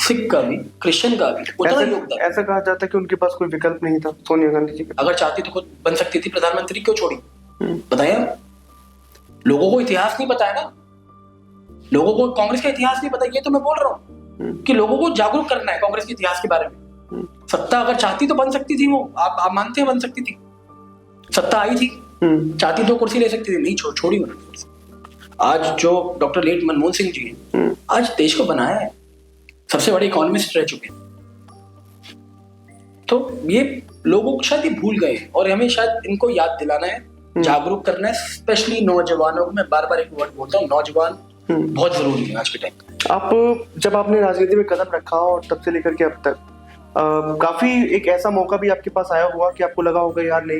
सिख का भी, क्रिश्चियन का भी उतना ही योगदान। ऐसा कहा जाता है कि उनके पास कोई विकल्प नहीं था सोनिया गांधी जी का। अगर चाहती तो खुद बन सकती थी प्रधानमंत्री, क्यों छोड़ी? बताइए। लोगों को इतिहास नहीं पता है ना, लोगों को कांग्रेस का इतिहास नहीं पता। ये तो मैं बोल रहा हूँ कि लोगों को जागरूक करना है कांग्रेस के इतिहास के बारे में। सत्ता अगर चाहती तो बन सकती थी, वो आप मानते हैं बन सकती थी, सत्ता आई थी, चाहती तो कुर्सी ले सकती थी, नहीं छोड़ी उन्होंने। आज जो डॉक्टर लेट मनमोहन सिंह जी हैं, आज देश को बनाया है, सबसे बड़े इकोनॉमिस्ट रह चुके हैं। तो ये लोगों को शायद भूल गए और हमें शायद इनको याद दिलाना है, जागरूक करना है, स्पेशली नौजवानों को। मैं बार बार एक वर्ड बोलता हूँ, नौजवान बहुत जरूरी है आज के टाइम। आप जब आपने राजनीति में कदम रखा और तब से लेकर के अब तक काफी एक ऐसा मौका भी आपके पास आया हुआ कि आपको लगा होगा यार नहीं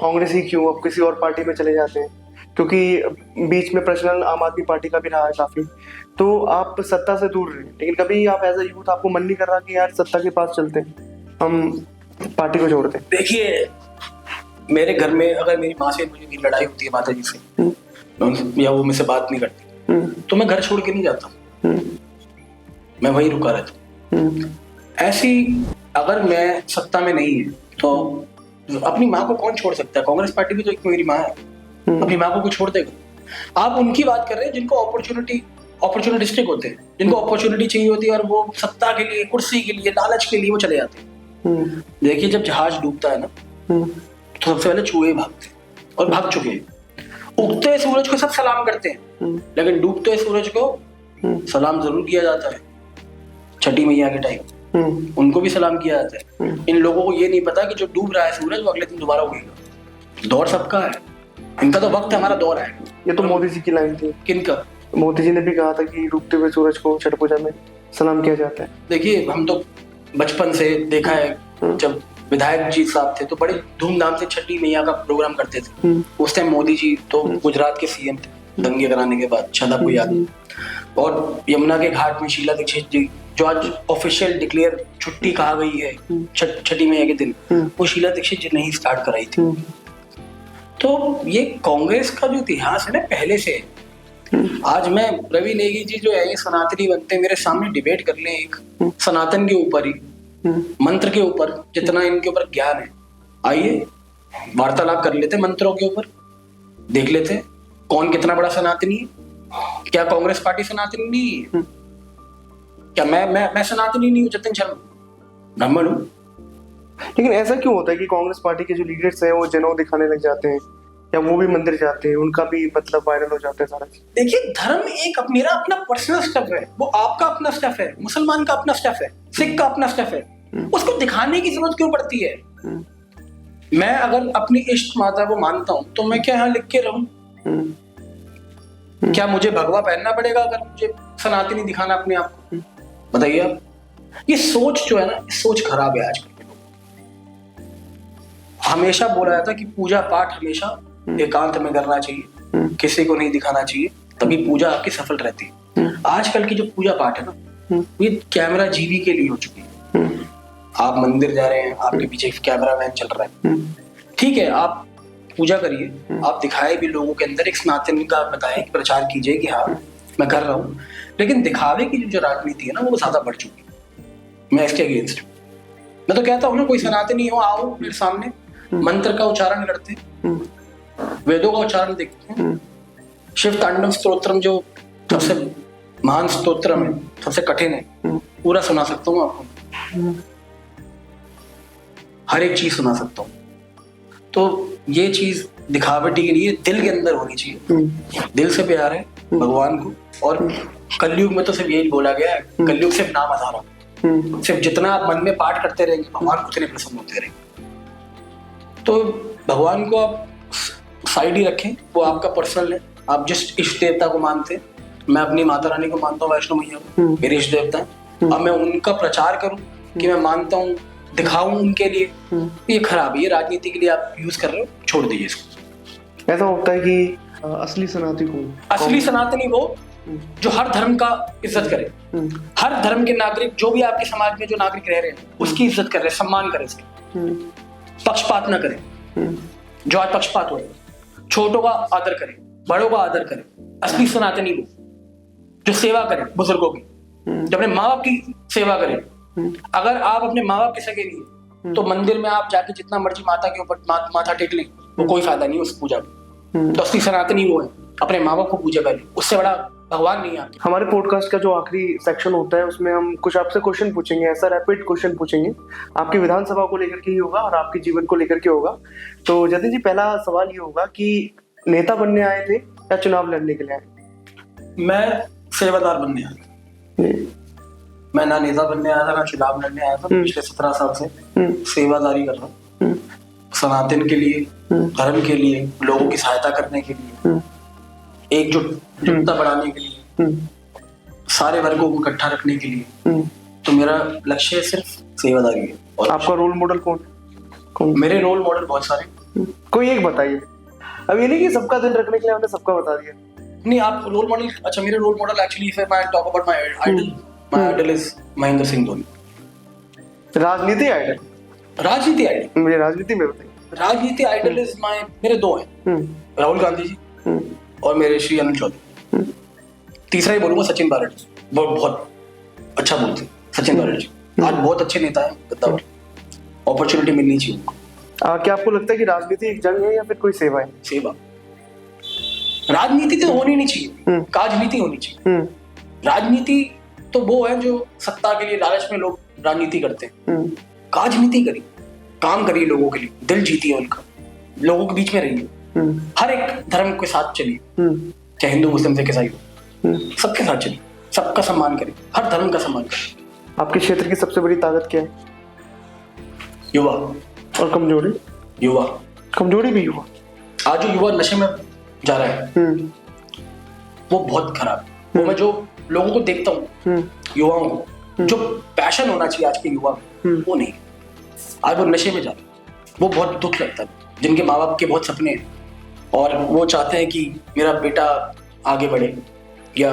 कांग्रेस ही क्यों, अब किसी और पार्टी में चले जाते हैं, क्योंकि बीच में प्रश्न आम आदमी पार्टी का भी रहा है काफी, तो आप सत्ता से दूर रहे। लेकिन कभी आप एज अ यूथ आपको मन नहीं कर रहा कि यार सत्ता के पास चलते हैं, हम पार्टी को छोड़ते हैं? देखिए मेरे घर में अगर मेरी माँ से मुझे लड़ाई होती है माता जी से, या वो मुझसे बात नहीं करती, तो मैं घर छोड़ के नहीं जाता, मैं वहीं रुका रहता। ऐसी अगर मैं सत्ता में नहीं है तो अपनी माँ को कौन छोड़ सकता है? कांग्रेस पार्टी भी तो एक मेरी माँ है, अपनी माँ को कोई छोड़ देगा? आप उनकी बात कर रहे हैं जिनको अपॉर्चुनिस्टिक होते हैं, जिनको अपॉर्चुनिटी चाहिए होती है और वो सत्ता के लिए, कुर्सी के लिए, लालच के लिए वो चले जाते हैं। देखिए जब जहाज डूबता है ना तो सबसे पहले चूहे भागते हैं और भाग चुके हैं। उगते सूरज को सब सलाम करते हैं, लेकिन डूबते सूरज को सलाम जरूर किया जाता है। छठी मैया के टाइम उनको भी सलाम किया जाता है। इन लोगों को ये नहीं पता कि जो डूब रहा है सूरज वो अगले दिन दोबारा उगेगा। दौर सबका है, इनका तो वक्त है, हमारा दौर है। ये तो मोदी जी की लाइन थी। किनका? मोदी जी ने भी कहा था कि डूबते हुए सूरज को छठ पूजा में सलाम किया जाता है। देखिए हम तो बचपन से देखा है, जब विधायक जी साहब थे तो बड़े धूमधाम से छठी मैया का प्रोग्राम करते थे। उस टाइम मोदी जी तो गुजरात के सीएम थे दंगे कराने के बाद, शायद आपको याद। और यमुना के घाट में शीला दीक्षित जी, जो आज ऑफिशियल डिक्लेयर छुट्टी कहा गई है छठी मैया के दिन, वो शीला दीक्षित जी ने ही स्टार्ट कराई थी। तो ये कांग्रेस का जो इतिहास है ना पहले से है। आज मैं रवि नेगी जी जो है ये सनातनी बनते मेरे सामने डिबेट कर लें एक सनातन के ऊपर ही, मंत्र के ऊपर, जितना इनके ऊपर ज्ञान है, आइए वार्तालाप कर लेते मंत्रों के ऊपर, देख लेते कौन कितना बड़ा सनातनी है। क्या कांग्रेस पार्टी सनातनी नहीं है? क्या मैं सनातनी नहीं हूँ? जतिन शर्मा ब्राह्मण हूँ। लेकिन ऐसा क्यों होता है कि कांग्रेस पार्टी के जो लीडर्स हैं वो जनौ दिखाने लग जाते हैं, या वो भी मंदिर जाते हैं, उनका भी मतलब वायरल हो जाता है सारा चीज? देखिए धर्म एक मेरा अपना पर्सनल स्टफ है, वो आपका अपना स्टफ है, मुसलमान का अपना स्टफ है, सिख का अपना स्टफ है। उसको दिखाने की जरूरत क्यों पड़ती है? मैं अगर अपनी इष्ट माता को मानता हूं तो मैं क्या यहाँ लिख के रहूं? क्या मुझे भगवा पहनना पड़ेगा अगर मुझे सनातनी दिखाना अपने आप को? बताइए आप। ये सोच जो है ना, सोच खराब है आज की। हमेशा बोला जाता है कि पूजा पाठ हमेशा एकांत में करना चाहिए, किसी को नहीं दिखाना चाहिए, तभी पूजा आपकी सफल रहती है। आजकल की जो पूजा पाठ है ना, ये कैमरा जीवी के लिए हो चुकी है। आप मंदिर जा रहे हैं, आपके पीछे कैमरा मैन चल रहा है, ठीक है, आप पूजा करिए, आप दिखाए भी लोगों के अंदर एक सनातन का बताएं, प्रचार कीजिए कि हाँ मैं कर रहा हूँ, लेकिन दिखावे की जो राजनीति है ना वो ज्यादा बढ़ चुकी है। मैं इसके अगेंस्ट हूँ। मैं तो कहता हूँ ना, कोई सनातनी हो, आओ मेरे सामने, मंत्र का उच्चारण करते, वेदों का उच्चारण देखते हैं, शिव तांडव स्तोत्रम जो सबसे महान स्तोत्रम है, सबसे कठिन है, पूरा सुना सकता हूँ आपको, हर एक चीज सुना सकता हूँ। तो ये चीज दिखावटी के लिए दिल के अंदर होनी चाहिए, दिल से प्यार है भगवान को। और कलयुग में तो सिर्फ यही बोला गया है, कलयुग सिर्फ नाम आधार है, सिर्फ जितना आप मन में पाठ करते रहेंगे भगवान उतने प्रसन्न होते रहेंगे। तो भगवान को आप साइड ही रखें, वो आपका पर्सनल है, आप जिस इष्ट देवता को मानते हैं, मैं अपनी माता रानी को मानता हूँ, वैष्णो मैया को मेरे इष्ट देवता है, अब मैं उनका प्रचार करूँ कि मैं मानता हूँ, दिखाऊं उनके लिए, ये खराब है, ये राजनीति के लिए आप यूज कर रहे हो, छोड़ दीजिए इसको। ऐसा होता है कि असली सनातनी कौन? असली सनातनी वो जो हर धर्म का इज्जत करे, हर धर्म के नागरिक, जो भी आपके समाज में जो नागरिक रह रहे हैं उसकी इज्जत करे, सम्मान करे, उसकी पक्षपात ना करे। जो आज पक्षपात हो रहा है, छोटों का आदर करे, बड़ों का आदर करे, असली सनातनी वो जो सेवा करे बुजुर्गों की, जो अपने माँ बाप की सेवा करे। अगर आप अपने माँ बाप के सगे नहीं तो मंदिर में आप जाके जितना मर्जी माता के ऊपर माथा टेक लें, वो कोई फायदा नहीं उस पूजा में। तो असली सनातनी वो है, अपने माँ बाप को पूजा करें, उससे बड़ा भगवान नहीं है। हमारे पॉडकास्ट का जो आखिरी सेक्शन होता है उसमें हम कुछ आपसे क्वेश्चन पूछेंगे, ऐसा रैपिड क्वेश्चन पूछेंगे, आपकी विधानसभा को लेकर के ही होगा और आपके जीवन को लेकर के होगा। तो जतिन जी, पहला सवाल ये होगा कि नेता बनने आए थे या चुनाव लड़ने के लिए आए? मैं सेवादार बनने आया था, मैं ना नेता बनने आया था ना चुनाव लड़ने आया था। पिछले 17 साल से सेवादारी कर रहा हूँ, सनातन के लिए, धर्म के लिए, लोगों की सहायता करने के लिए, एकजुटता बढ़ाने के लिए, सारे वर्गों को इकट्ठा रखने के लिए। तो मेरा लक्ष्य सिर्फ सेवादारी है। और आपका रोल मॉडल कौन? मेरे रोल मॉडल बहुत सारे, कोई एक बताइए। अब ये नहीं कि सबका दिन रखने के लिए हमने सबका बता दिया। नहीं, आप रोल मॉडल, अच्छा मेरे role model actually if I talk about my idol, my idol is Mahendra Singh Dhoni. राजनीति आइडल? राजनीति आइडल, मुझे राजनीति में बताइए। राजनीति आइडल इज माय, मेरे दो हैं, राहुल गांधी जी और मेरे श्री अनिल चौधरी। तीसरा ही बोलूंगा सचिन पायलट, बहुत अच्छा बोलते सचिन पायलट जी, आज बहुत अच्छे नेता हैं, बताओ अपॉर्चुनिटी मिलनी चाहिए उनको। क्या आपको लगता है कि राजनीति एक जंग है या फिर कोई सेवा है? सेवा। राजनीति तो होनी नहीं चाहिए, काजनीति होनी चाहिए। राजनीति तो वो है जो सत्ता के लिए लालच में लोग राजनीति करते हैं। काजनीति करिए, काम करिए लोगों के लिए, दिल जीतिए उनका, लोगों के बीच में रहिए, हर एक धर्म के साथ चलिए, चाहे हिंदू मुस्लिम सिख ईसाई हो, सबके साथ चलिए, सबका सम्मान करिए, हर धर्म का सम्मान करिए। आपके क्षेत्र की सबसे बड़ी ताकत क्या है? युवा। और कमजोरी? युवा। कमजोरी भी युवा। आज जो युवा नशे में जा रहा है वो बहुत खराब है। वो मैं जो लोगों को देखता हूँ, युवाओं को, जो पैशन होना चाहिए आज के युवा में, वो नहीं, आज वो नशे में जा रहे हैं। वो बहुत दुख लगता है, जिनके माँ बाप के बहुत सपने हैं और वो चाहते हैं कि मेरा बेटा आगे बढ़े या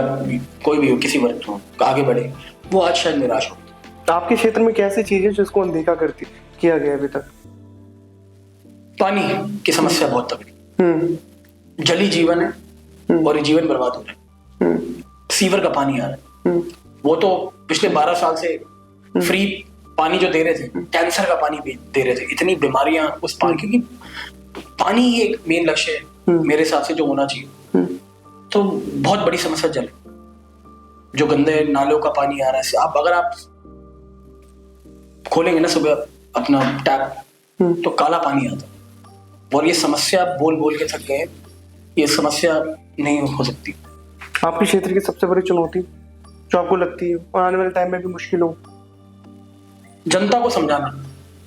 कोई भी हो, किसी वर्ग हो आगे बढ़े, वो आज शायद निराश हो। आपके क्षेत्र में कैसी चीजें जिसको अनदेखा किया गया अभी तक? पानी की समस्या बहुत तगड़ी, जली जीवन है और ये जीवन बर्बाद हो रहा है। सीवर का पानी आ रहा है, वो तो पिछले 12 साल से फ्री पानी जो दे रहे थे, कैंसर का पानी भी दे रहे थे, इतनी बीमारियां उस पानी, क्योंकि पानी ही एक मेन लक्ष्य है मेरे हिसाब से जो होना चाहिए। तो बहुत बड़ी समस्या जल, जो गंदे नालों का पानी आ रहा है, आप अगर आप खोलेंगे ना सुबह अपना टैप तो काला पानी आता है। और ये समस्या बोल बोल के थक गए, ये समस्या नहीं हो सकती। आपके क्षेत्र की सबसे बड़ी चुनौती जो आपको लगती है और आने वाले टाइम में भी मुश्किल हो? जनता को समझाना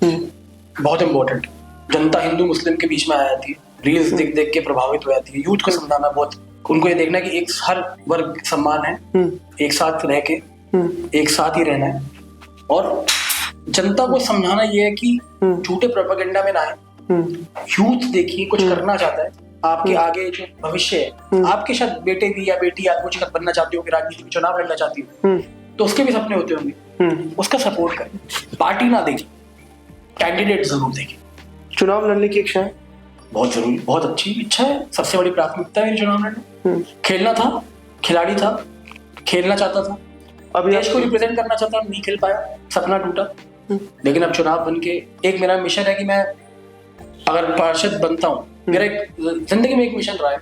बहुत इंपॉर्टेंट। जनता हिंदू मुस्लिम के बीच में आ जाती है, रील्स देख देख के प्रभावित हो जाती है। यूथ को समझाना बहुत, उनको ये देखना कि एक हर वर्ग समान है, एक साथ रह के एक साथ ही रहना है। और जनता को समझाना ये है कि झूठे प्रोपेगेंडा में ना आए, यूथ देखिए कुछ करना चाहता है, आपके आगे जो भविष्य है, आपके शायद बेटे भी या बेटी या कुछ बनना चाहती हो, राजनीति में चुनाव लड़ना चाहती हो, तो उसके भी सपने होते होंगे, उसका सपोर्ट करें, पार्टी ना देखें, कैंडिडेट जरूर देखें। चुनाव लड़ने की इच्छा है? बहुत जरूरी, बहुत अच्छी इच्छा है, सबसे बड़ी प्राथमिकता है मेरी चुनाव लड़ना। खेलना था, खिलाड़ी था, खेलना चाहता था, अब देश को रिप्रेजेंट करना चाहता, नहीं खेल पाया, सपना टूटा। लेकिन अब चुनाव बन के एक मेरा मिशन है कि मैं अगर पार्षद बनता हूँ, मेरा एक जिंदगी में एक मिशन रहा है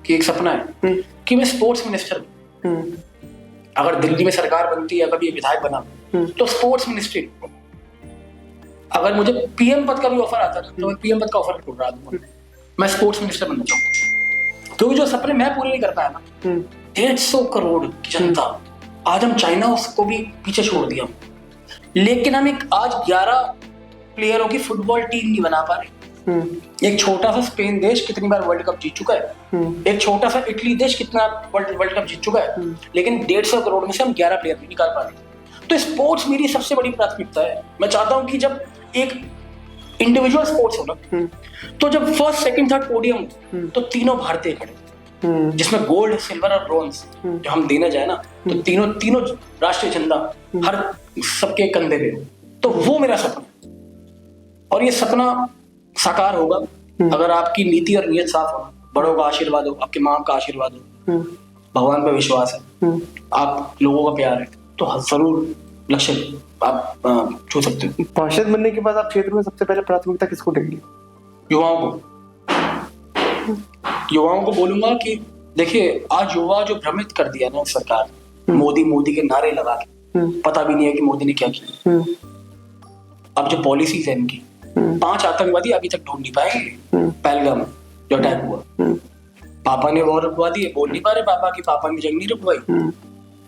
कि एक सपना है कि मैं स्पोर्ट्स मिनिस्टर हूँ। अगर दिल्ली में सरकार बनती है, कभी विधायक बना तो स्पोर्ट्स मिनिस्ट्री। अगर मुझे पीएम पद का भी ऑफर आता है तो मैं पीएम पद का ऑफर ढूंढ रहा हूँ, मैं स्पोर्ट्स मिनिस्टर बनना चाहूँ। क्योंकि जो सपने मैं पूरे नहीं कर पाया ना, 150 करोड़ की जनता, आज हम चाइना उसको भी पीछे छोड़ दिया, लेकिन हम एक आज 11 प्लेयरों की फुटबॉल टीम नहीं बना पा रहे। एक छोटा सा स्पेन देश कितनी बार वर्ल्ड कप जीत चुका है, एक छोटा सा इटली देश कितना वर्ल्ड कप जीत चुका है, लेकिन 150 करोड़ में से हम 11 प्लेयर नहीं निकाल पा रहे। तो स्पोर्ट्स मेरी सबसे बड़ी प्राथमिकता है। मैं चाहता हूं कि जब एक इंडिविजुअल स्पोर्ट्स हो ना, तो जब फर्स्ट सेकंड थर्ड पोडियम तो तीनों भारतीय खड़े, जिसमें गोल्ड सिल्वर और ब्रॉन्ज जो हम देने जाए ना, तो तीनों राष्ट्रीय झंडा हर सबके कंधे पे हो। तो वो मेरा सपना, और ये सपना साकार होगा अगर आपकी नीति और नियत साफ हो, बड़ों का आशीर्वाद हो, आपके माँ का आशीर्वाद हो, भगवान पर विश्वास है, आप लोगों का प्यार है, तो जरूर लक्ष्य आप छू सकते हो। पार्षद बनने के बाद आप क्षेत्र में सबसे पहले प्राथमिकता किसको देंगे? युवाओं को बोलूंगा कि देखिए, आज युवा जो भ्रमित कर दिया ना सरकार, मोदी के नारे लगा के, पता भी नहीं है कि मोदी ने क्या किया। अब जो पॉलिसीज है इनकी, 5 आतंकवादी अभी तक ढूंढ नहीं पाएंगे पहलगाम जो अटैक हुआ। पापा ने वॉर रुकवा दी, बोल नहीं पा रहे पापा की पापा ने जंग नहीं रुकवाई।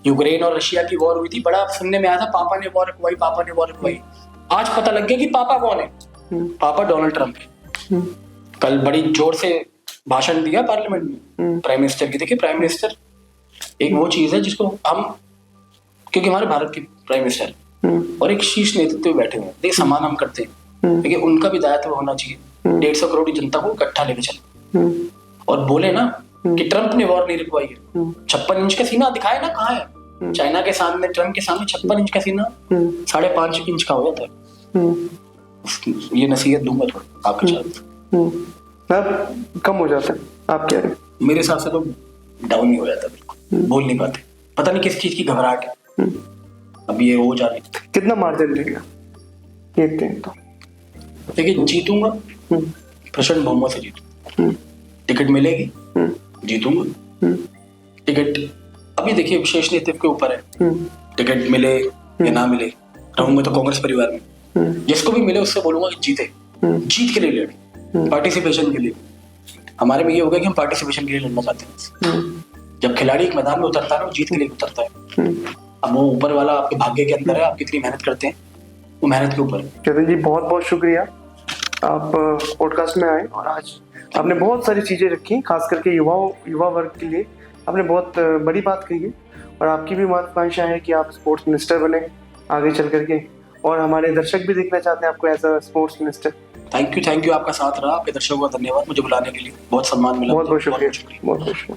यूक्रेन और रशिया की वॉर हुई थी, बड़ा सुनने में आया था पापा ने वॉर रुकवाई। आज पता लग गया कि पापा कौन है, पापा डोनाल्ड ट्रंप है। कल बड़ी जोर से भाषण दिया पार्लियामेंट में प्राइम मिनिस्टर की। देखिए, प्राइम मिनिस्टर एक वो चीज है जिसको हम, क्योंकि हमारे भारत के प्राइम मिनिस्टर और एक शीर्ष नेतृत्व में बैठे हुए हैं, देखिए सम्मान हम करते हैं, लेकिन उनका भी दायित्व होना चाहिए 150 करोड़ की जनता को इकट्ठा लेके चले और बोले ना कि ट्रंप ने वॉर नहीं रुकवाई है। 56 इंच का सीना दिखाए ना, कहाँ है चाइना के सामने, ट्रंप के सामने 56 इंच का सीना 5.5 इंच का हो जाता है। ये नसीहत दूंगा थोड़ा आपके साथ, कम हो जाता है। आप कह रहे हैं? मेरे हिसाब से तो डाउन ही हो जाता है, बिल्कुल बोल नहीं पाते, पता नहीं किस चीज की घबराहट है। अब ये हो जा रही। कितना मार्जिन रहेगा देखते हैं? तो देखिए, जीतूंगा, प्रचंड बहुमत से जीतूंगा, टिकट मिलेगी, जीतूंगा। टिकट अभी देखिए विशेष नेतृत्व के ऊपर है, टिकट मिले या ना मिले, रहूंगा तो कांग्रेस परिवार में, जिसको भी मिले उससे बोलूंगा कि जीते, जीत के लिए लड़े, पार्टिसिपेशन के लिए। हमारे में ये होगा कि हम पार्टिसिपेशन के लिए लड़ना चाहते हैं। जब खिलाड़ी एक मैदान में उतरता है ना, वो जीत के लिए उतरता है। अब वो ऊपर वाला आपके भाग्य के अंदर है, आप कितनी मेहनत करते हैं, वो मेहनत के ऊपर है। चेतन जी, बहुत बहुत शुक्रिया, आप पॉडकास्ट में आए और आज आपने बहुत सारी चीजें रखी, खास करके युवा वर्ग के लिए आपने बहुत बड़ी बात कही है। और आपकी भी महत्वाकांक्षा है कि आप स्पोर्ट्स मिनिस्टर बने आगे चल करके, और हमारे दर्शक भी देखना चाहते हैं आपको as a sports minister. Thank you, आपका साथ रहा, आपके दर्शकों का धन्यवाद, मुझे बुलाने के लिए बहुत सम्मान मिला। बहुत बहुत शुक्रिया।